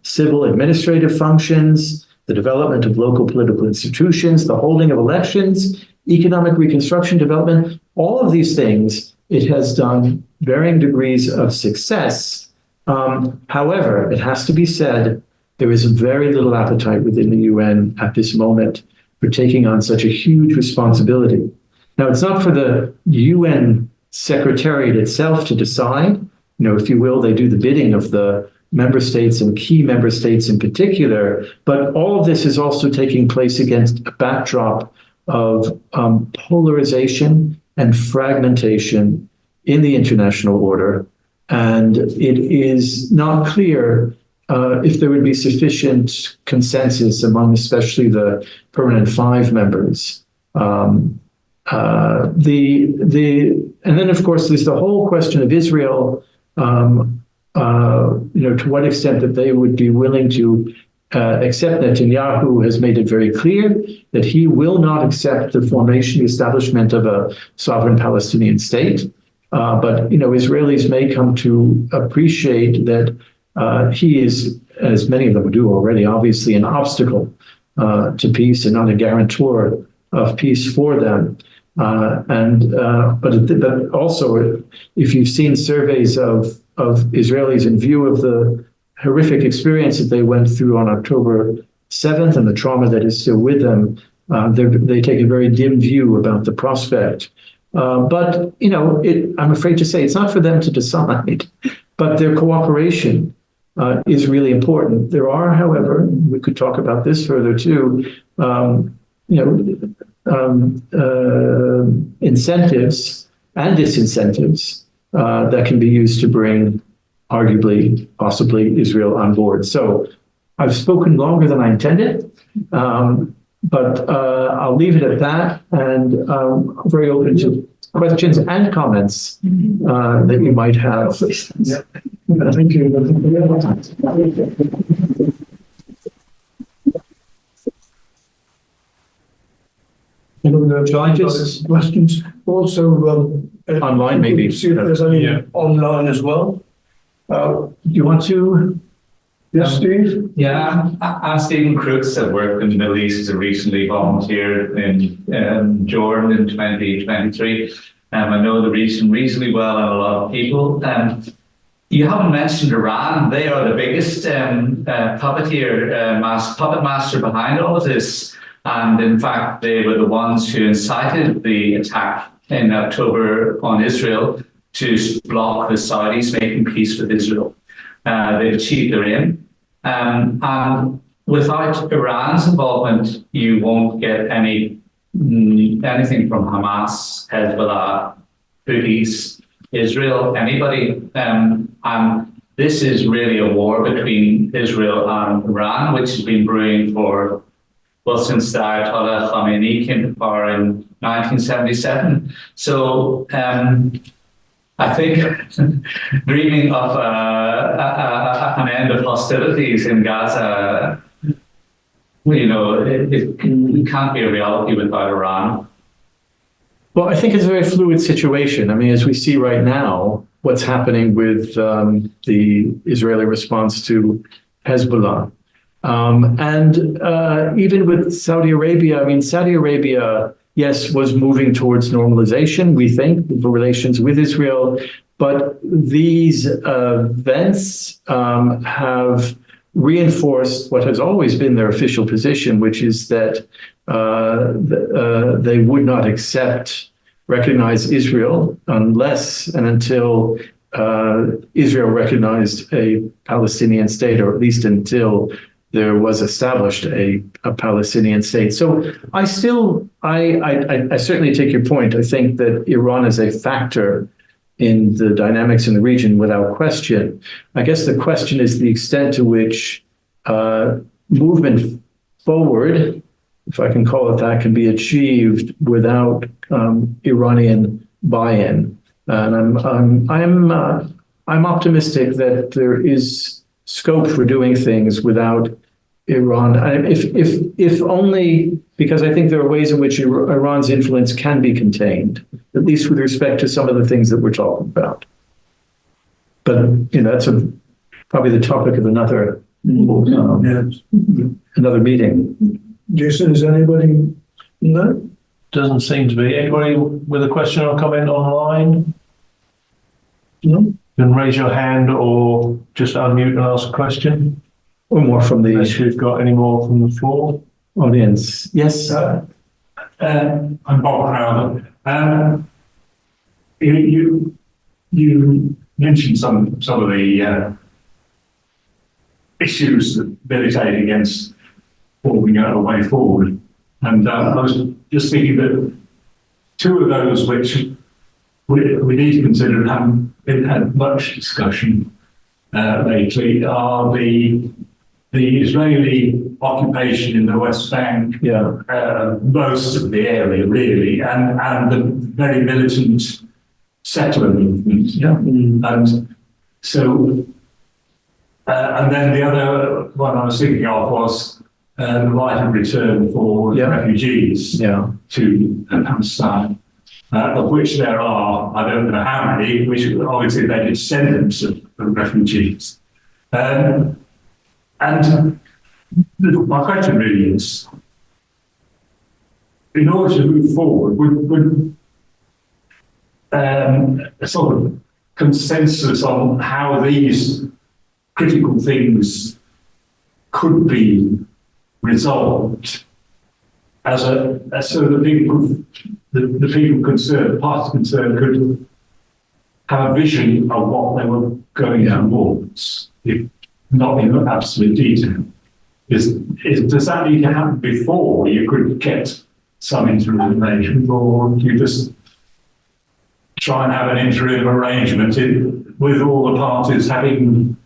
civil administrative functions, the development of local political institutions, the holding of elections, economic reconstruction development. All of these things it has done varying degrees of success. However, it has to be said, there is very little appetite within the UN at this moment for taking on such a huge responsibility. Now, it's not for the UN Secretariat itself to decide. If you will, they do the bidding of the member states and key member states in particular, but all of this is also taking place against a backdrop of polarization and fragmentation in the international order. And it is not clear if there would be sufficient consensus among especially the permanent 5 members. And then, of course, there's the whole question of Israel, to what extent that they would be willing to accept. Netanyahu has made it very clear that he will not accept the formation, the establishment of a sovereign Palestinian state. But Israelis may come to appreciate that he is, as many of them do already, obviously an obstacle to peace and not a guarantor of peace for them. But also, if you've seen surveys of Israelis in view of the horrific experience that they went through on October 7th and the trauma that is still with them, they take a very dim view about the prospect. But I'm afraid to say it's not for them to decide, but their cooperation is really important. There are, however, we could talk about this further too, incentives and disincentives that can be used to bring, arguably, possibly, Israel on board. So I've spoken longer than I intended, but I'll leave it at that, and I'm very open to questions and comments that you might have. Yeah. Thank you. Shall I just- questions? Also, Online, maybe. See if there's any online as well. Do you want to? Yes, Steve? Yeah, I'm Stephen Crooks. I've worked in the Middle East. I recently volunteered in Jordan in 2023. I know the region reasonably well and a lot of people. You haven't mentioned Iran. They are the biggest puppet master behind all of this. And in fact, they were the ones who incited the attack in October on Israel to block the Saudis making peace with Israel. They've achieved their aim. And without Iran's involvement, you won't get anything from Hamas, Hezbollah, Houthis, Israel, anybody. And this is really a war between Israel and Iran, which has been brewing since the Ayatollah Khamenei came to power in 1977. So I think dreaming of an end of hostilities in Gaza, it can't be a reality without Iran. Well, I think it's a very fluid situation. I mean, as we see right now, what's happening with the Israeli response to Hezbollah. And even with Saudi Arabia, I mean, Saudi Arabia, yes, was moving towards normalization, we think, the relations with Israel. But these events have reinforced what has always been their official position, which is that they would not recognize Israel unless and until Israel recognized a Palestinian state, or at least until there was established a Palestinian state. So I certainly take your point. I think that Iran is a factor in the dynamics in the region without question. I guess the question is the extent to which movement forward, if I can call it that, can be achieved without Iranian buy-in. And I'm optimistic that there is scope for doing things without Iran, if only because I think there are ways in which Iran's influence can be contained, at least with respect to some of the things that we're talking about. But that's probably the topic of another meeting. Jason, is anybody? No. Doesn't seem to be. Anybody with a question or comment online? No. You can raise your hand or just unmute and ask a question. Or more from the Unless you've got any more from the floor. audience. Yes. I'm Bob Crowther. You mentioned some of the issues that militate against forming a way forward, and I was just thinking that two of those which we need to consider and haven't had much discussion lately are the Israeli occupation in the West Bank, most of the area really, and the very militant settler movement. And so, and then the other one I was thinking of was the right of return for refugees to Palestine, of which there are, I don't know how many, which obviously they're descendants of refugees. And my question really is, in order to move forward, would a sort of consensus on how these critical things could be resolved as so the people concerned, the parties concerned, could have a vision of what they were going towards, if not in absolute detail. Does that need to happen before you could get some interim arrangement, or do you just try and have an interim arrangement with all the parties having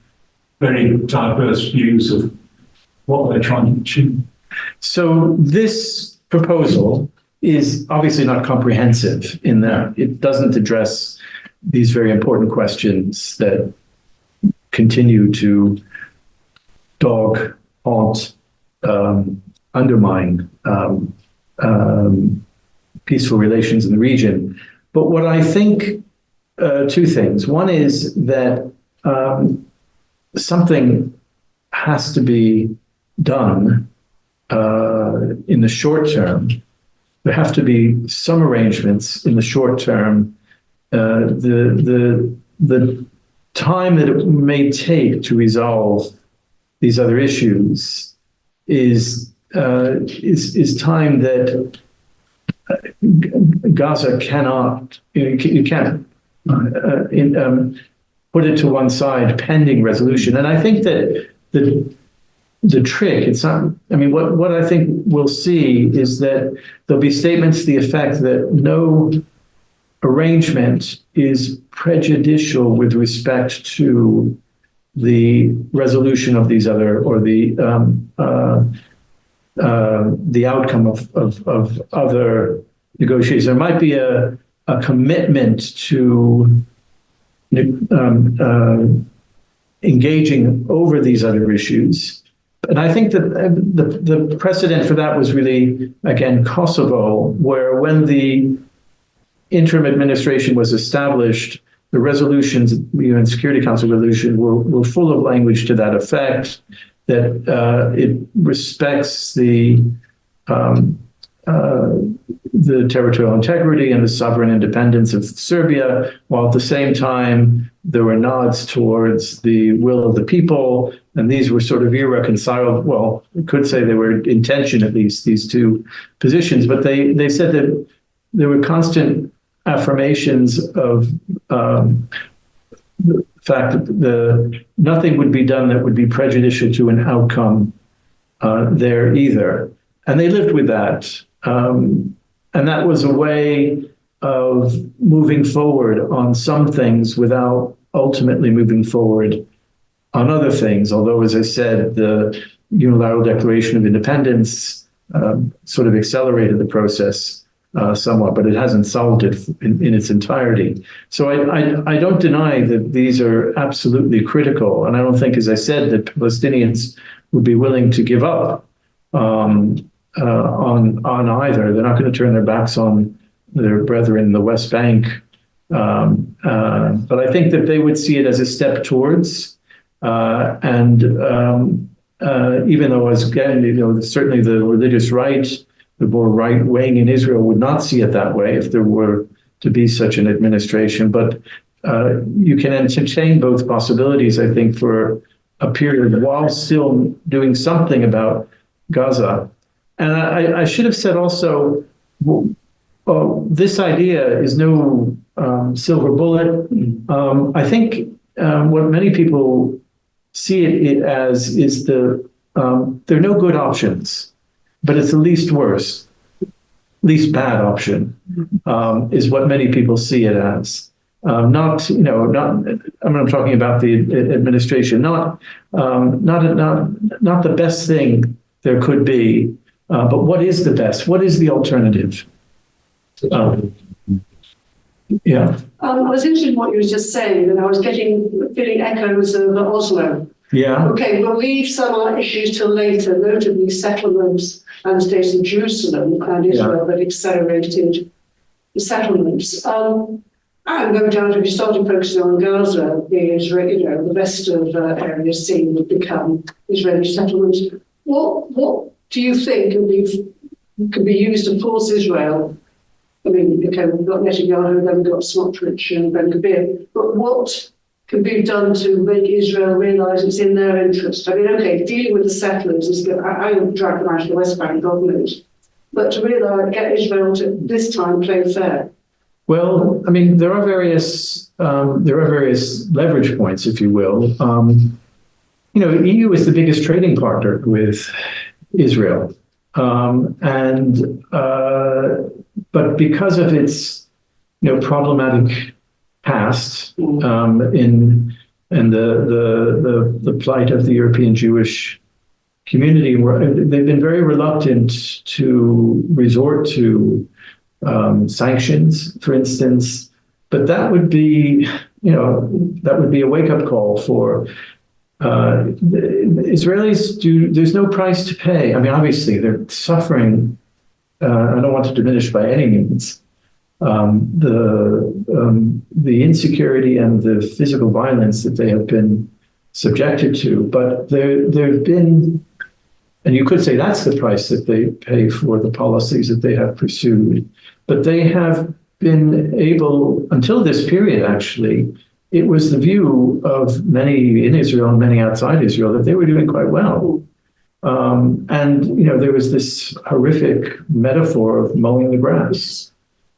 very diverse views of what they're trying to achieve? So this proposal is obviously not comprehensive in that it doesn't address these very important questions that continue to haunt, undermine peaceful relations in the region. But what I think, two things. One is that something has to be done in the short term. There have to be some arrangements in the short term. The time that it may take to resolve these other issues is time that Gaza cannot, you can't put it to one side pending resolution. And I think that the trick, it's not, I mean, what I think we'll see is that there'll be statements to the effect that no arrangement is prejudicial with respect to the resolution of these other, or the outcome of other negotiations. There might be a commitment to engaging over these other issues. And I think that the precedent for that was really, again, Kosovo, where when the interim administration was established, the resolutions, the UN Security Council resolution, were full of language to that effect, that it respects the territorial integrity and the sovereign independence of Serbia, while at the same time there were nods towards the will of the people, and these were sort of irreconcilable. Well, you could say they were in tension, at least, these two positions, but they said that there were constant affirmations of the fact that nothing would be done that would be prejudicial to an outcome there either. And they lived with that. And that was a way of moving forward on some things without ultimately moving forward on other things. Although, as I said, the unilateral declaration of independence sort of accelerated the process somewhat, but it hasn't solved it in its entirety. So I don't deny that these are absolutely critical. And I don't think, as I said, that Palestinians would be willing to give up on either. They're not going to turn their backs on their brethren in the West Bank. But I think that they would see it as a step towards, even though, as again, certainly the religious right, the more right wing in Israel would not see it that way if there were to be such an administration. But you can entertain both possibilities, I think, for a period while still doing something about Gaza. And I should have said also, this idea is no silver bullet. I think what many people see it as is there are no good options, but it's the least worst, least bad option, is what many people see it as. I'm talking about the administration, not the best thing there could be, but what is the best? What is the alternative? Yeah. I was interested in what you were just saying, and I was feeling echoes of Oslo. Yeah. Okay, we'll leave some issues till later, notably settlements and the state of Jerusalem and Israel that accelerated the settlements. And no doubt if you started focusing on Gaza, the rest of area C would become Israeli settlements. What do you think could be used to force Israel? I mean, okay, we've got Netanyahu, then we've got Smotrich and Ben Gvir, but what can be done to make Israel realise it's in their interest? I mean, okay, dealing with the settlers is good. I would drag them out of the West Bank government, but to realise, get Israel to this time play fair. Well, I mean, there are various leverage points, if you will. EU is the biggest trading partner with Israel, but because of its problematic past in the plight of the European Jewish community, they've been very reluctant to resort to sanctions, for instance. But that would be a wake-up call for the Israelis. There's no price to pay. I mean, obviously they're suffering I don't want to diminish by any means the insecurity and the physical violence that they have been subjected to, but there've been, and you could say that's the price that they pay for the policies that they have pursued, but they have been able, until this period actually, it was the view of many in Israel and many outside Israel that they were doing quite well. And, there was this horrific metaphor of mowing the grass.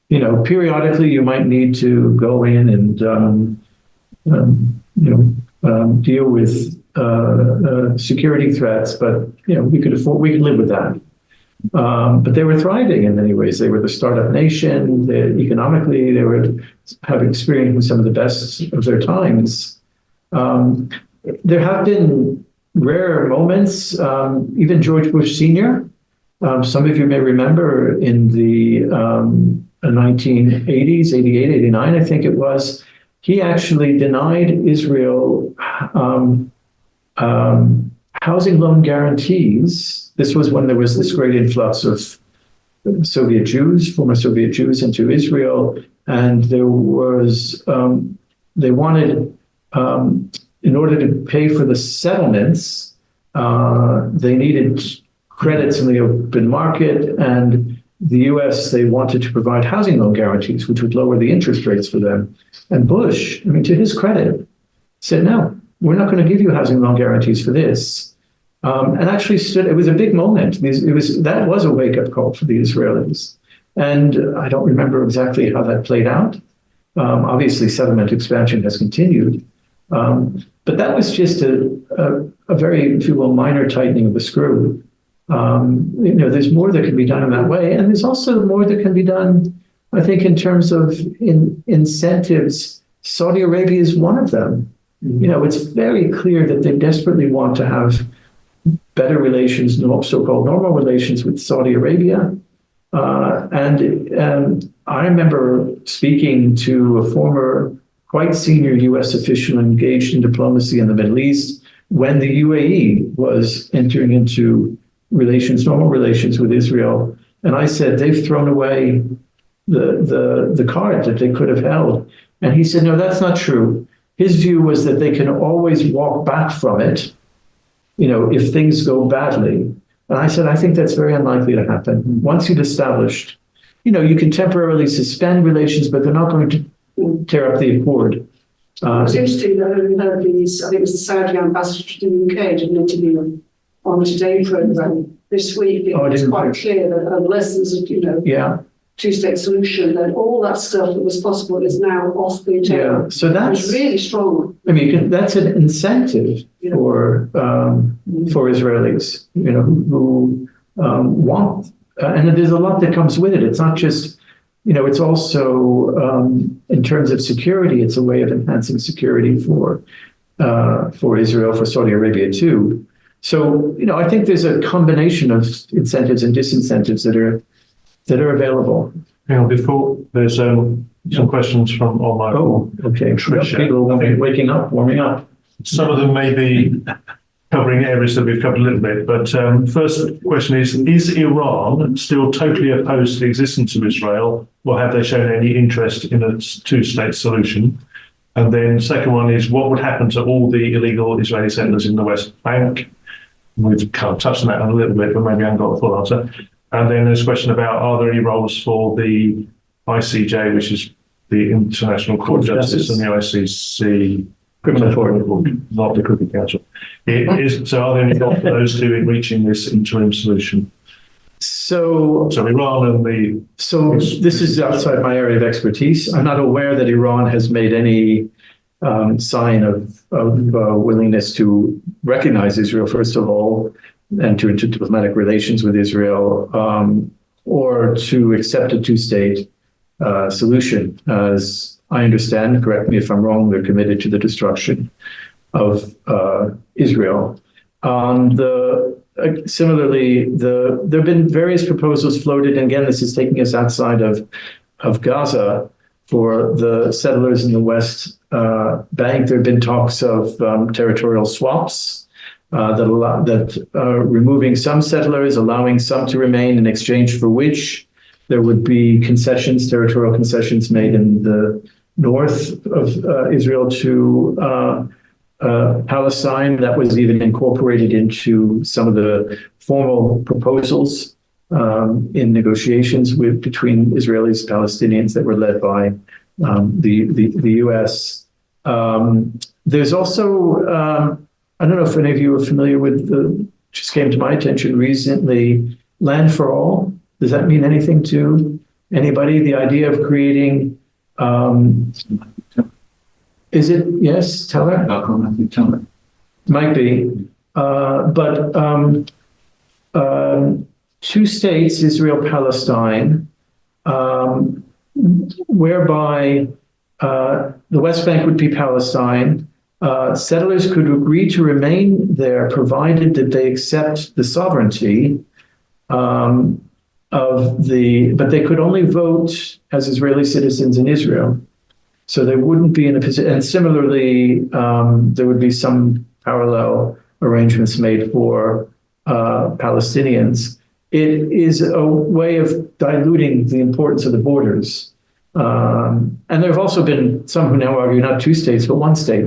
Periodically you might need to go in and, deal with security threats, but, we could live with that. But they were thriving in many ways. They were the startup nation. Economically, they were experiencing some of the best of their times. There have been rare moments, even George Bush Sr. Some of you may remember in the 1980s, 88, 89, I think it was, he actually denied Israel housing loan guarantees. This was when there was this great influx of Soviet Jews, former Soviet Jews into Israel. And there was, they wanted, in order to pay for the settlements, they needed credits in the open market. And the US, they wanted to provide housing loan guarantees, which would lower the interest rates for them. And Bush, to his credit, said, no, we're not going to give you housing loan guarantees for this. And actually it was a big moment. That was a wake-up call for the Israelis. And I don't remember exactly how that played out. Obviously, settlement expansion has continued. But that was just a very, if you will, minor tightening of the screw. There's more that can be done in that way. And there's also more that can be done, I think, in terms of incentives. Saudi Arabia is one of them. It's very clear that they desperately want to have better relations, so-called normal relations with Saudi Arabia. And I remember speaking to a former quite senior US official engaged in diplomacy in the Middle East when the UAE was entering into normal relations with Israel. And I said, they've thrown away the card that they could have held. And he said, no, that's not true. His view was that they can always walk back from it, if things go badly. And I said, I think that's very unlikely to happen. Once you've established, you can temporarily suspend relations, but they're not going to tear up the accord. It's interesting that I heard these, I think it was the Saudi ambassador to the UK did an interview on the Today programme this week. It's quite clear that unless there's a, two-state solution, then all that stuff that was possible is now off the table. Yeah, so that's really strong. That's an incentive for Israelis, who want, and there's a lot that comes with it. It's not just, it's also in terms of security, it's a way of enhancing security for Israel, for Saudi Arabia too. So, I think there's a combination of incentives and disincentives that are available. Before there's some questions from online. Oh, okay. Tricia. People waking up, warming up. Some of them may be covering areas that we've covered a little bit, but first question is Iran still totally opposed to the existence of Israel, or have they shown any interest in a two-state solution? And then second one is, what would happen to all the illegal Israeli settlers in the West Bank? We've kind of touched on that a little bit, but maybe I haven't got a full answer. And then there's a question about, are there any roles for the ICJ, which is the International Court of Justice, and the ICC, Criminal Court, not the Cooking Council. So are there any roles for those two in reaching this interim solution? So Iran and the... So this is outside my area of expertise. I'm not aware that Iran has made any sign of willingness to recognize Israel, first of all, and to enter diplomatic relations with Israel, or to accept a two-state solution. As I understand, correct me if I'm wrong, they're committed to the destruction of Israel. Similarly, there have been various proposals floated, and again, this is taking us outside of Gaza, for the settlers in the West Bank. There have been talks of territorial swaps, that removing some settlers, allowing some to remain, in exchange for which there would be concessions, territorial concessions made in the north of Israel to Palestine. That was even incorporated into some of the formal proposals in negotiations between Israelis and Palestinians that were led by the U.S. There's also, I don't know if any of you are familiar with just came to my attention recently, Land for All. Does that mean anything to anybody? The idea of creating, is it, yes, Teller? Teller. Might be. But two states, Israel, Palestine, whereby the West Bank would be Palestine. Settlers could agree to remain there provided that they accept the sovereignty but they could only vote as Israeli citizens in Israel. So they wouldn't be in a position, and similarly, there would be some parallel arrangements made for Palestinians. It is a way of diluting the importance of the borders. And there have also been some who now argue not two states, but one state.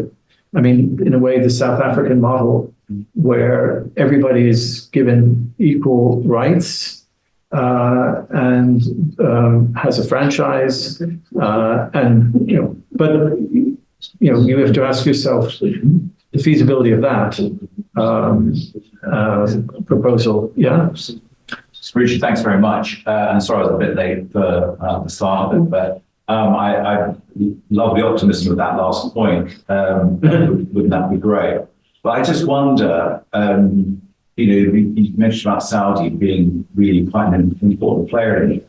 I mean, in a way, the South African model, where everybody is given equal rights and has a franchise, and but you have to ask yourself the feasibility of that proposal. Yeah. Richard, thanks very much. And sorry I was a bit late for the start of it, but I love the optimism of that last point. Wouldn't that be great? But I just wonder, you mentioned about Saudi being really quite an important player in it.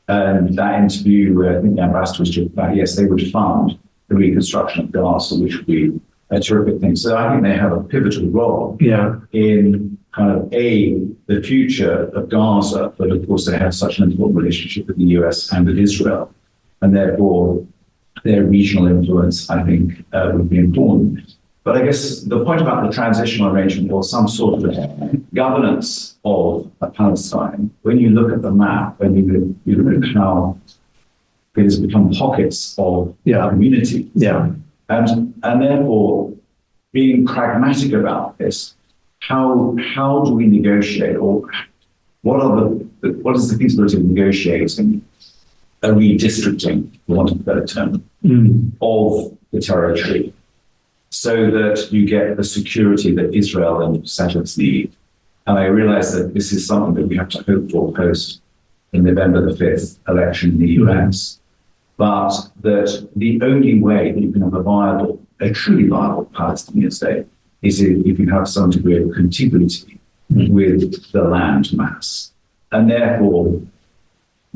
And that interview, I think the ambassador was talking about, yes, they would fund the reconstruction of Gaza, which would be a terrific thing. So I think they have a pivotal role in kind of the future of Gaza, but of course they have such an important relationship with the US and with Israel. And therefore, their regional influence, I think, would be important. But I guess the point about the transitional arrangement or some sort of governance of Palestine, when you look at the map, when you look at how it has become pockets of community, and therefore being pragmatic about this, how do we negotiate, or what is the feasibility of negotiating a redistricting, for want of a better term, of the territory, so that you get the security that Israel and settlers need? And I realize that this is something that we have to hope for post the November the 5th election in the US, but that the only way that you can have a truly viable Palestinian state is if you have some degree of contiguity with the land mass. And therefore,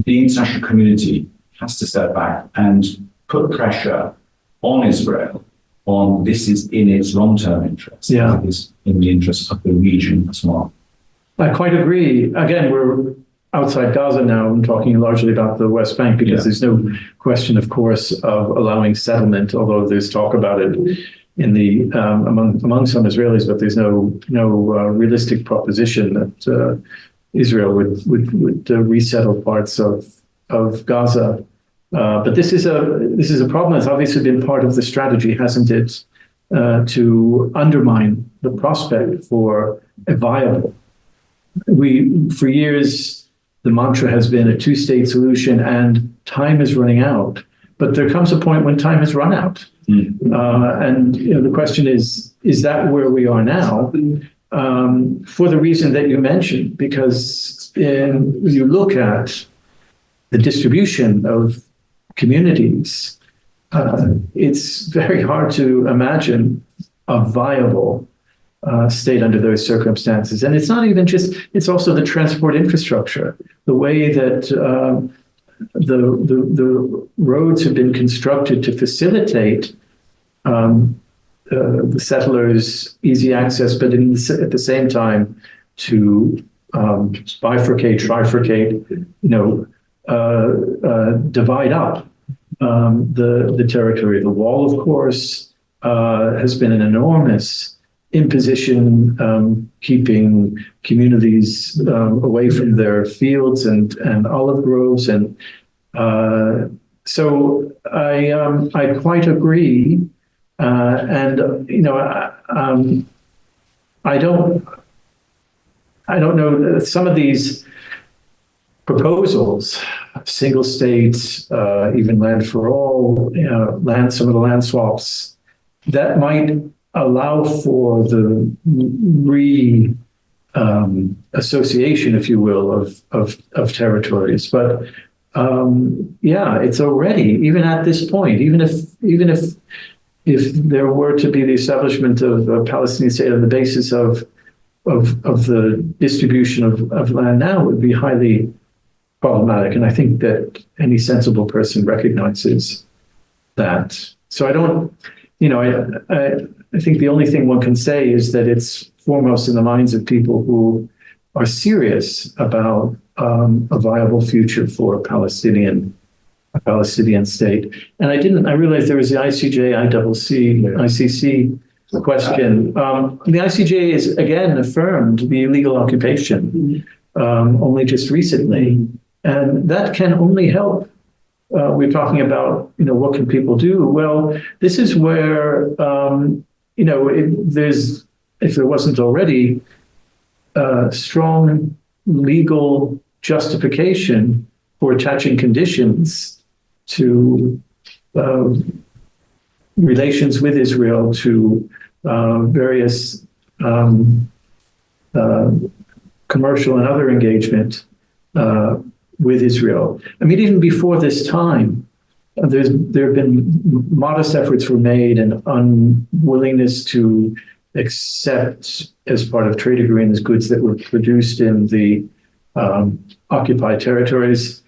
the international community has to step back and put pressure on Israel on this is in its long-term interest. It is in the interest of the region as well. I quite agree. Again, we're outside Gaza now and talking largely about the West Bank because there's no question, of course, of allowing settlement, although there's talk about it in the among some Israelis, but there's no realistic proposition that Israel would resettle parts of Gaza. But this is a problem that's obviously been part of the strategy, hasn't it, to undermine the prospect for a viable. For years, the mantra has been a two-state solution, and time is running out. But there comes a point when time has run out, and the question is that where we are now? For the reason that you mentioned, because when you look at the distribution of communities, it's very hard to imagine a viable state under those circumstances. And it's not even just, it's also the transport infrastructure, the way that the roads have been constructed to facilitate the settlers' easy access, but at the same time to bifurcate, trifurcate, divide up the territory. The wall, of course, has been an enormous imposition, keeping communities away from their fields and olive groves, and so I quite agree, and you know I don't know some of these proposals, single states, even land for all, some of the land swaps that might allow for the association, if you will, of territories. But yeah, it's already, even at this point, even if there were to be the establishment of a Palestinian state on the basis of the distribution of land now, would be highly problematic. And I think that any sensible person recognizes that. So I don't, you know, I think the only thing one can say is that it's foremost in the minds of people who are serious about a viable future for a Palestinian state. And I realized there was the ICJ, ICC question. The ICJ has again affirmed the illegal occupation only just recently, and that can only help. We're talking about, you know, what can people do? Well, this is where, you know, if there wasn't already strong legal justification for attaching conditions to relations with Israel, to various commercial and other engagement with Israel. I mean, even before this time, there have been modest efforts were made and unwillingness to accept as part of trade agreements goods that were produced in the occupied territories.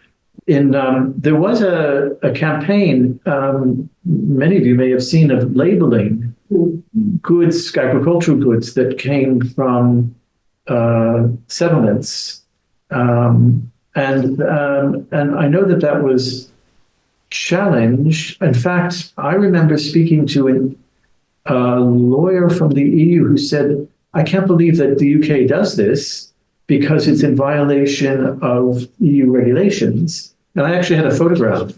There was a campaign, many of you may have seen, of labeling goods, agricultural goods that came from settlements. And I know that was challenged. In fact, I remember speaking to a lawyer from the EU who said, I can't believe that the UK does this because it's in violation of EU regulations. And I actually had a photograph.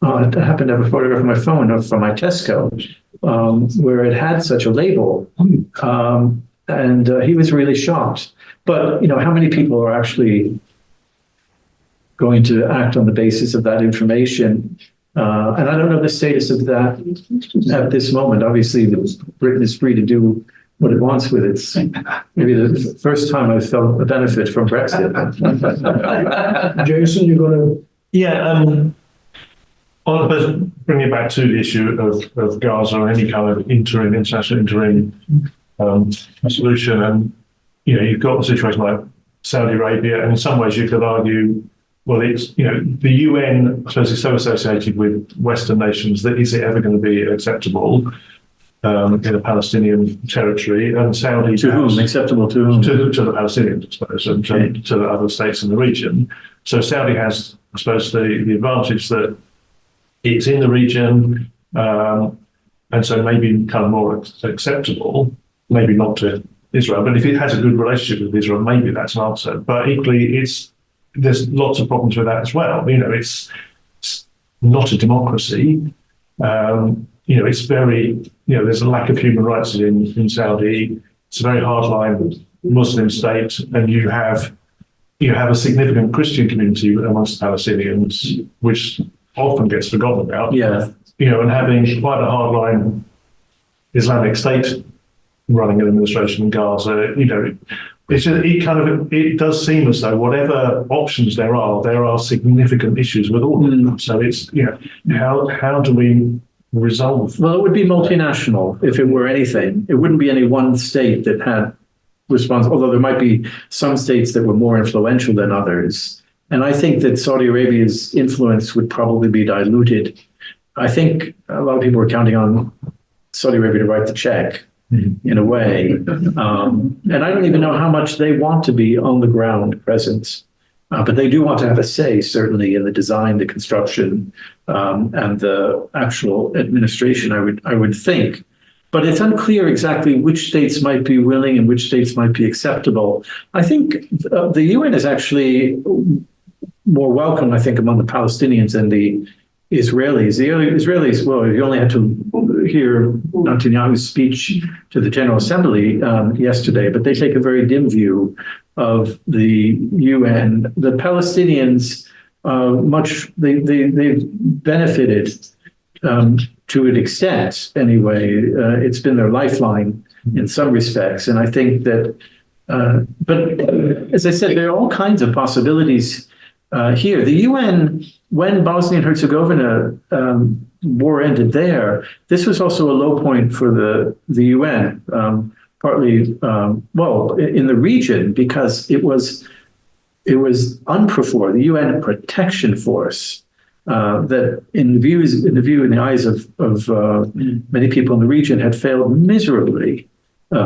I happened to have a photograph on my phone from my Tesco where it had such a label. And he was really shocked. But, you know, how many people are actually going to act on the basis of that information? And I don't know the status of that at this moment. Obviously, Britain is free to do what it wants with it. Maybe the first time I felt a benefit from Brexit. Jason, you're going to... Yeah, I'll bring it back to the issue of Gaza or any kind of international interim solution. And, you know, you've got a situation like Saudi Arabia, and in some ways you could argue, well, it's, you know, the UN, I suppose, is so associated with Western nations that is it ever going to be acceptable in a Palestinian territory? And Saudi... To whom? Acceptable to whom? To the Palestinians, I suppose, and to the other states in the region. So Saudi has, I suppose, the advantage that it's in the region, and so maybe kind of more acceptable, maybe not to Israel, but if it has a good relationship with Israel, maybe that's an answer. But equally, there's lots of problems with that as well. You know, it's not a democracy. You know, it's very, you know, there's a lack of human rights in Saudi. It's a very hardline Muslim state, and you have a significant Christian community amongst Palestinians, which often gets forgotten about. Yeah. You know, and having quite a hardline Islamic state running an administration in Gaza, you know, it does seem as though whatever options there are significant issues with all of them. So it's, you know, how do we resolve? Well, it would be multinational if it were anything. It wouldn't be any one state that had response, although there might be some states that were more influential than others. And I think that Saudi Arabia's influence would probably be diluted. I think a lot of people are counting on Saudi Arabia to write the check in a way. And I don't even know how much they want to be on the ground present. But they do want to have a say, certainly, in the design, the construction, and the actual administration, I would think. but it's unclear exactly which states might be willing and which states might be acceptable. I think the UN is actually more welcome, I think, among the Palestinians than the Israelis. The Israelis, well, you only had to hear Netanyahu's speech to the General Assembly yesterday, but they take a very dim view of the UN. The Palestinians, they've benefited to an extent, anyway. It's been their lifeline in some respects, and I think that. But as I said, there are all kinds of possibilities here. The UN, when Bosnia and Herzegovina war ended there, this was also a low point for the UN, partly, in the region, because it was UNPROFOR, the UN Protection Force, that in the eyes of many people in the region had failed miserably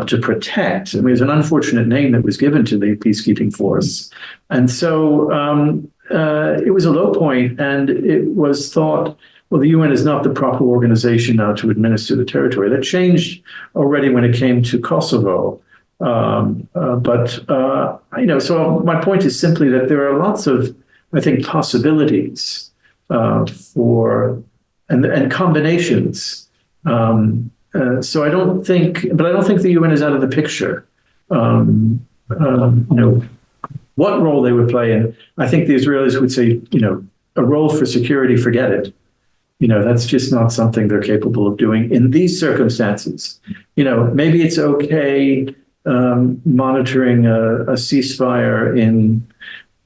to protect. I mean, it's an unfortunate name that was given to the peacekeeping force. And so it was a low point, and it was thought, well, the UN is not the proper organization now to administer the territory. That changed already when it came to Kosovo. So my point is simply that there are lots of, I think, possibilities and combinations. So I don't think the UN is out of the picture. What role they would play in, I think the Israelis would say, a role for security, forget it. That's just not something they're capable of doing in these circumstances. Maybe it's okay monitoring a ceasefire in,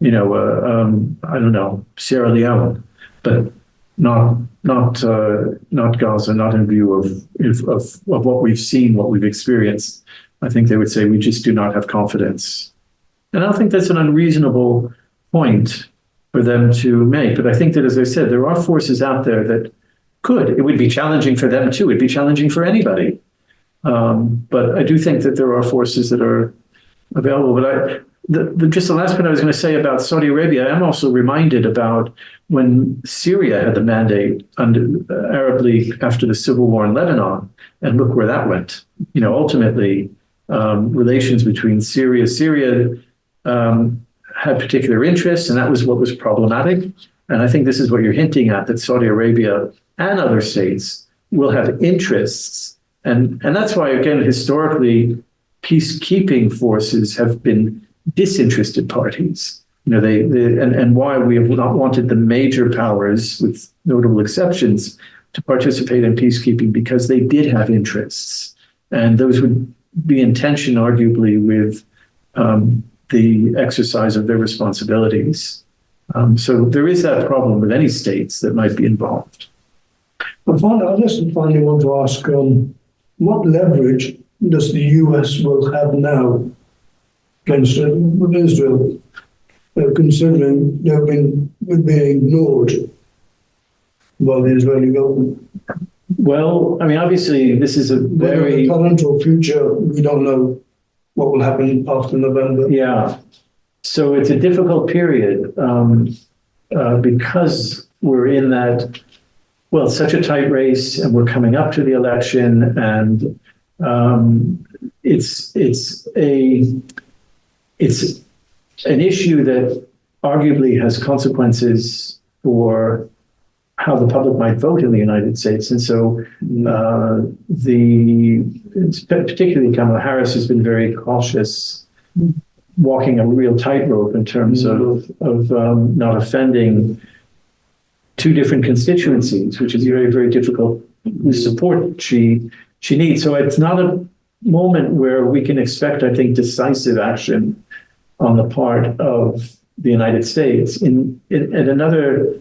I don't know, Sierra Leone, but not Gaza, not in view of what we've seen, what we've experienced. I think they would say we just do not have confidence. And I don't think that's an unreasonable point for them to make. But I think that, as I said, there are forces out there that it would be challenging for them too. It'd be challenging for anybody. But I do think that there are forces that are available. But just the last point I was going to say about Saudi Arabia, I'm also reminded about when Syria had the mandate under Arab League after the civil war in Lebanon, and look where that went. Ultimately, relations between Syria had particular interests, and that was what was problematic. And I think this is what you're hinting at, that Saudi Arabia and other states will have interests. And that's why, again, historically, peacekeeping forces have been disinterested parties. And why we have not wanted the major powers, with notable exceptions, to participate in peacekeeping, because they did have interests. And those would be in tension, arguably, with the exercise of their responsibilities. So there is that problem with any states that might be involved. I finally want to ask, what leverage does the US will have now against Israel, considering they've been being ignored by the Israeli government? Well, I mean, obviously, this is a very current or future. We don't know what will happen after November. Yeah. So it's a difficult period because we're in that, such a tight race, and we're coming up to the election, and it's an issue that arguably has consequences for how the public might vote in the United States. And so particularly Kamala Harris has been very cautious, walking a real tightrope in terms of not offending two different constituencies, which is very, very difficult, whose support she needs. So it's not a moment where we can expect, I think, decisive action on the part of the United States. At another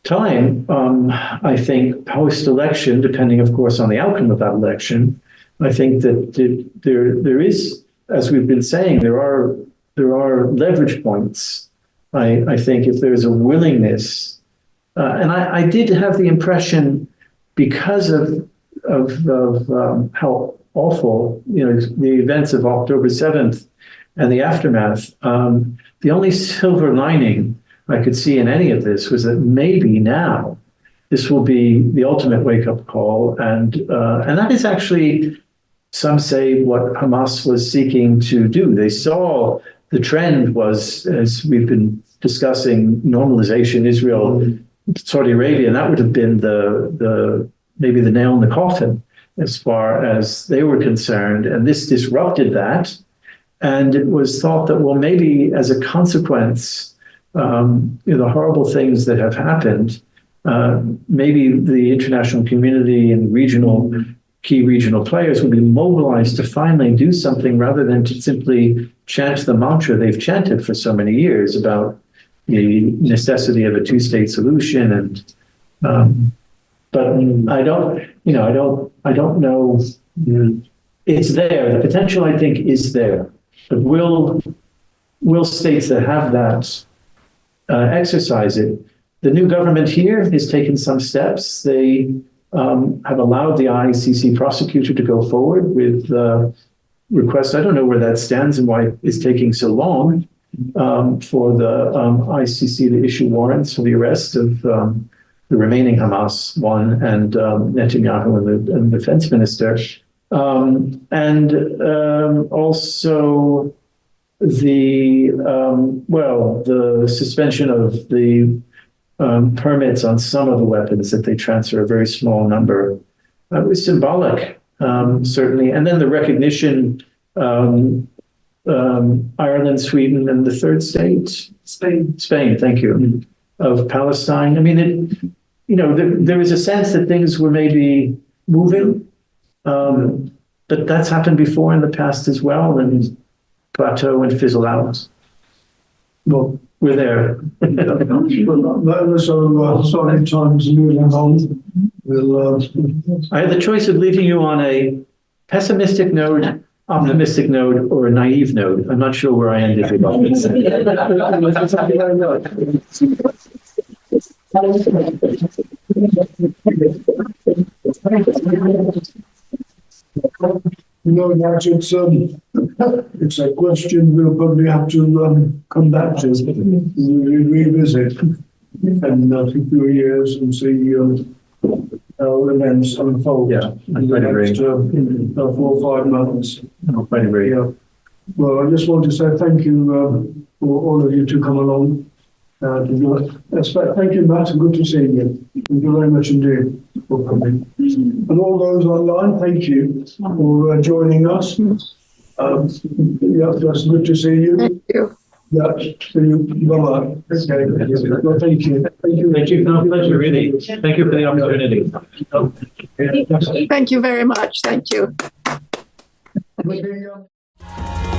time, I think, post-election, depending, of course, on the outcome of that election, I think that there is, as we've been saying, there are leverage points. I think if there's a willingness, and I did have the impression, because of how awful, the events of October 7th and the aftermath, the only silver lining I could see in any of this was that maybe now this will be the ultimate wake-up call, and that is actually, some say, what Hamas was seeking to do. They saw the trend was, as we've been discussing, normalization, Israel, Saudi Arabia, and that would have been the maybe the nail in the coffin as far as they were concerned. And this disrupted that. And it was thought that, well, maybe as a consequence, the horrible things that have happened, maybe the international community and key regional players will be mobilized to finally do something rather than to simply chant the mantra they've chanted for so many years about the necessity of a two-state solution. And but I don't know. It's there. The potential, I think, is there. But will states that have that exercise it? The new government here has taken some steps. They have allowed the ICC prosecutor to go forward with requests. I don't know where that stands and why it's taking so long for the ICC to issue warrants for the arrest of the remaining Hamas one and Netanyahu and the defense minister. Also the suspension of the permits on some of the weapons that they transfer, a very small number. It was symbolic, certainly. And then the recognition, Ireland, Sweden, and the third state? Spain, thank you, of Palestine. I mean, there is a sense that things were maybe moving, but that's happened before in the past as well, and plateau and fizzle out. Well, we're there. So, sorry, time's moving on. I had the choice of leaving you on a pessimistic note, optimistic note, or a naive note. I'm not sure where I ended with all this. It's a question we'll probably have to come back to, revisit in a few years and see how events unfold. Yeah, I quite agree. Next 4 or 5 months. I quite agree. Yeah. Well, I just want to say thank you for all of you to come along. Thank you, Matt. Good to see you. Thank you very much indeed for coming. And all those online, thank you for joining us. Yeah, that's good to see you. Thank you. Yeah, see you. Bye-bye. Okay. Well, thank you. Thank you. No, pleasure, really. Thank you for the opportunity. Thank you very much. Thank you. Okay.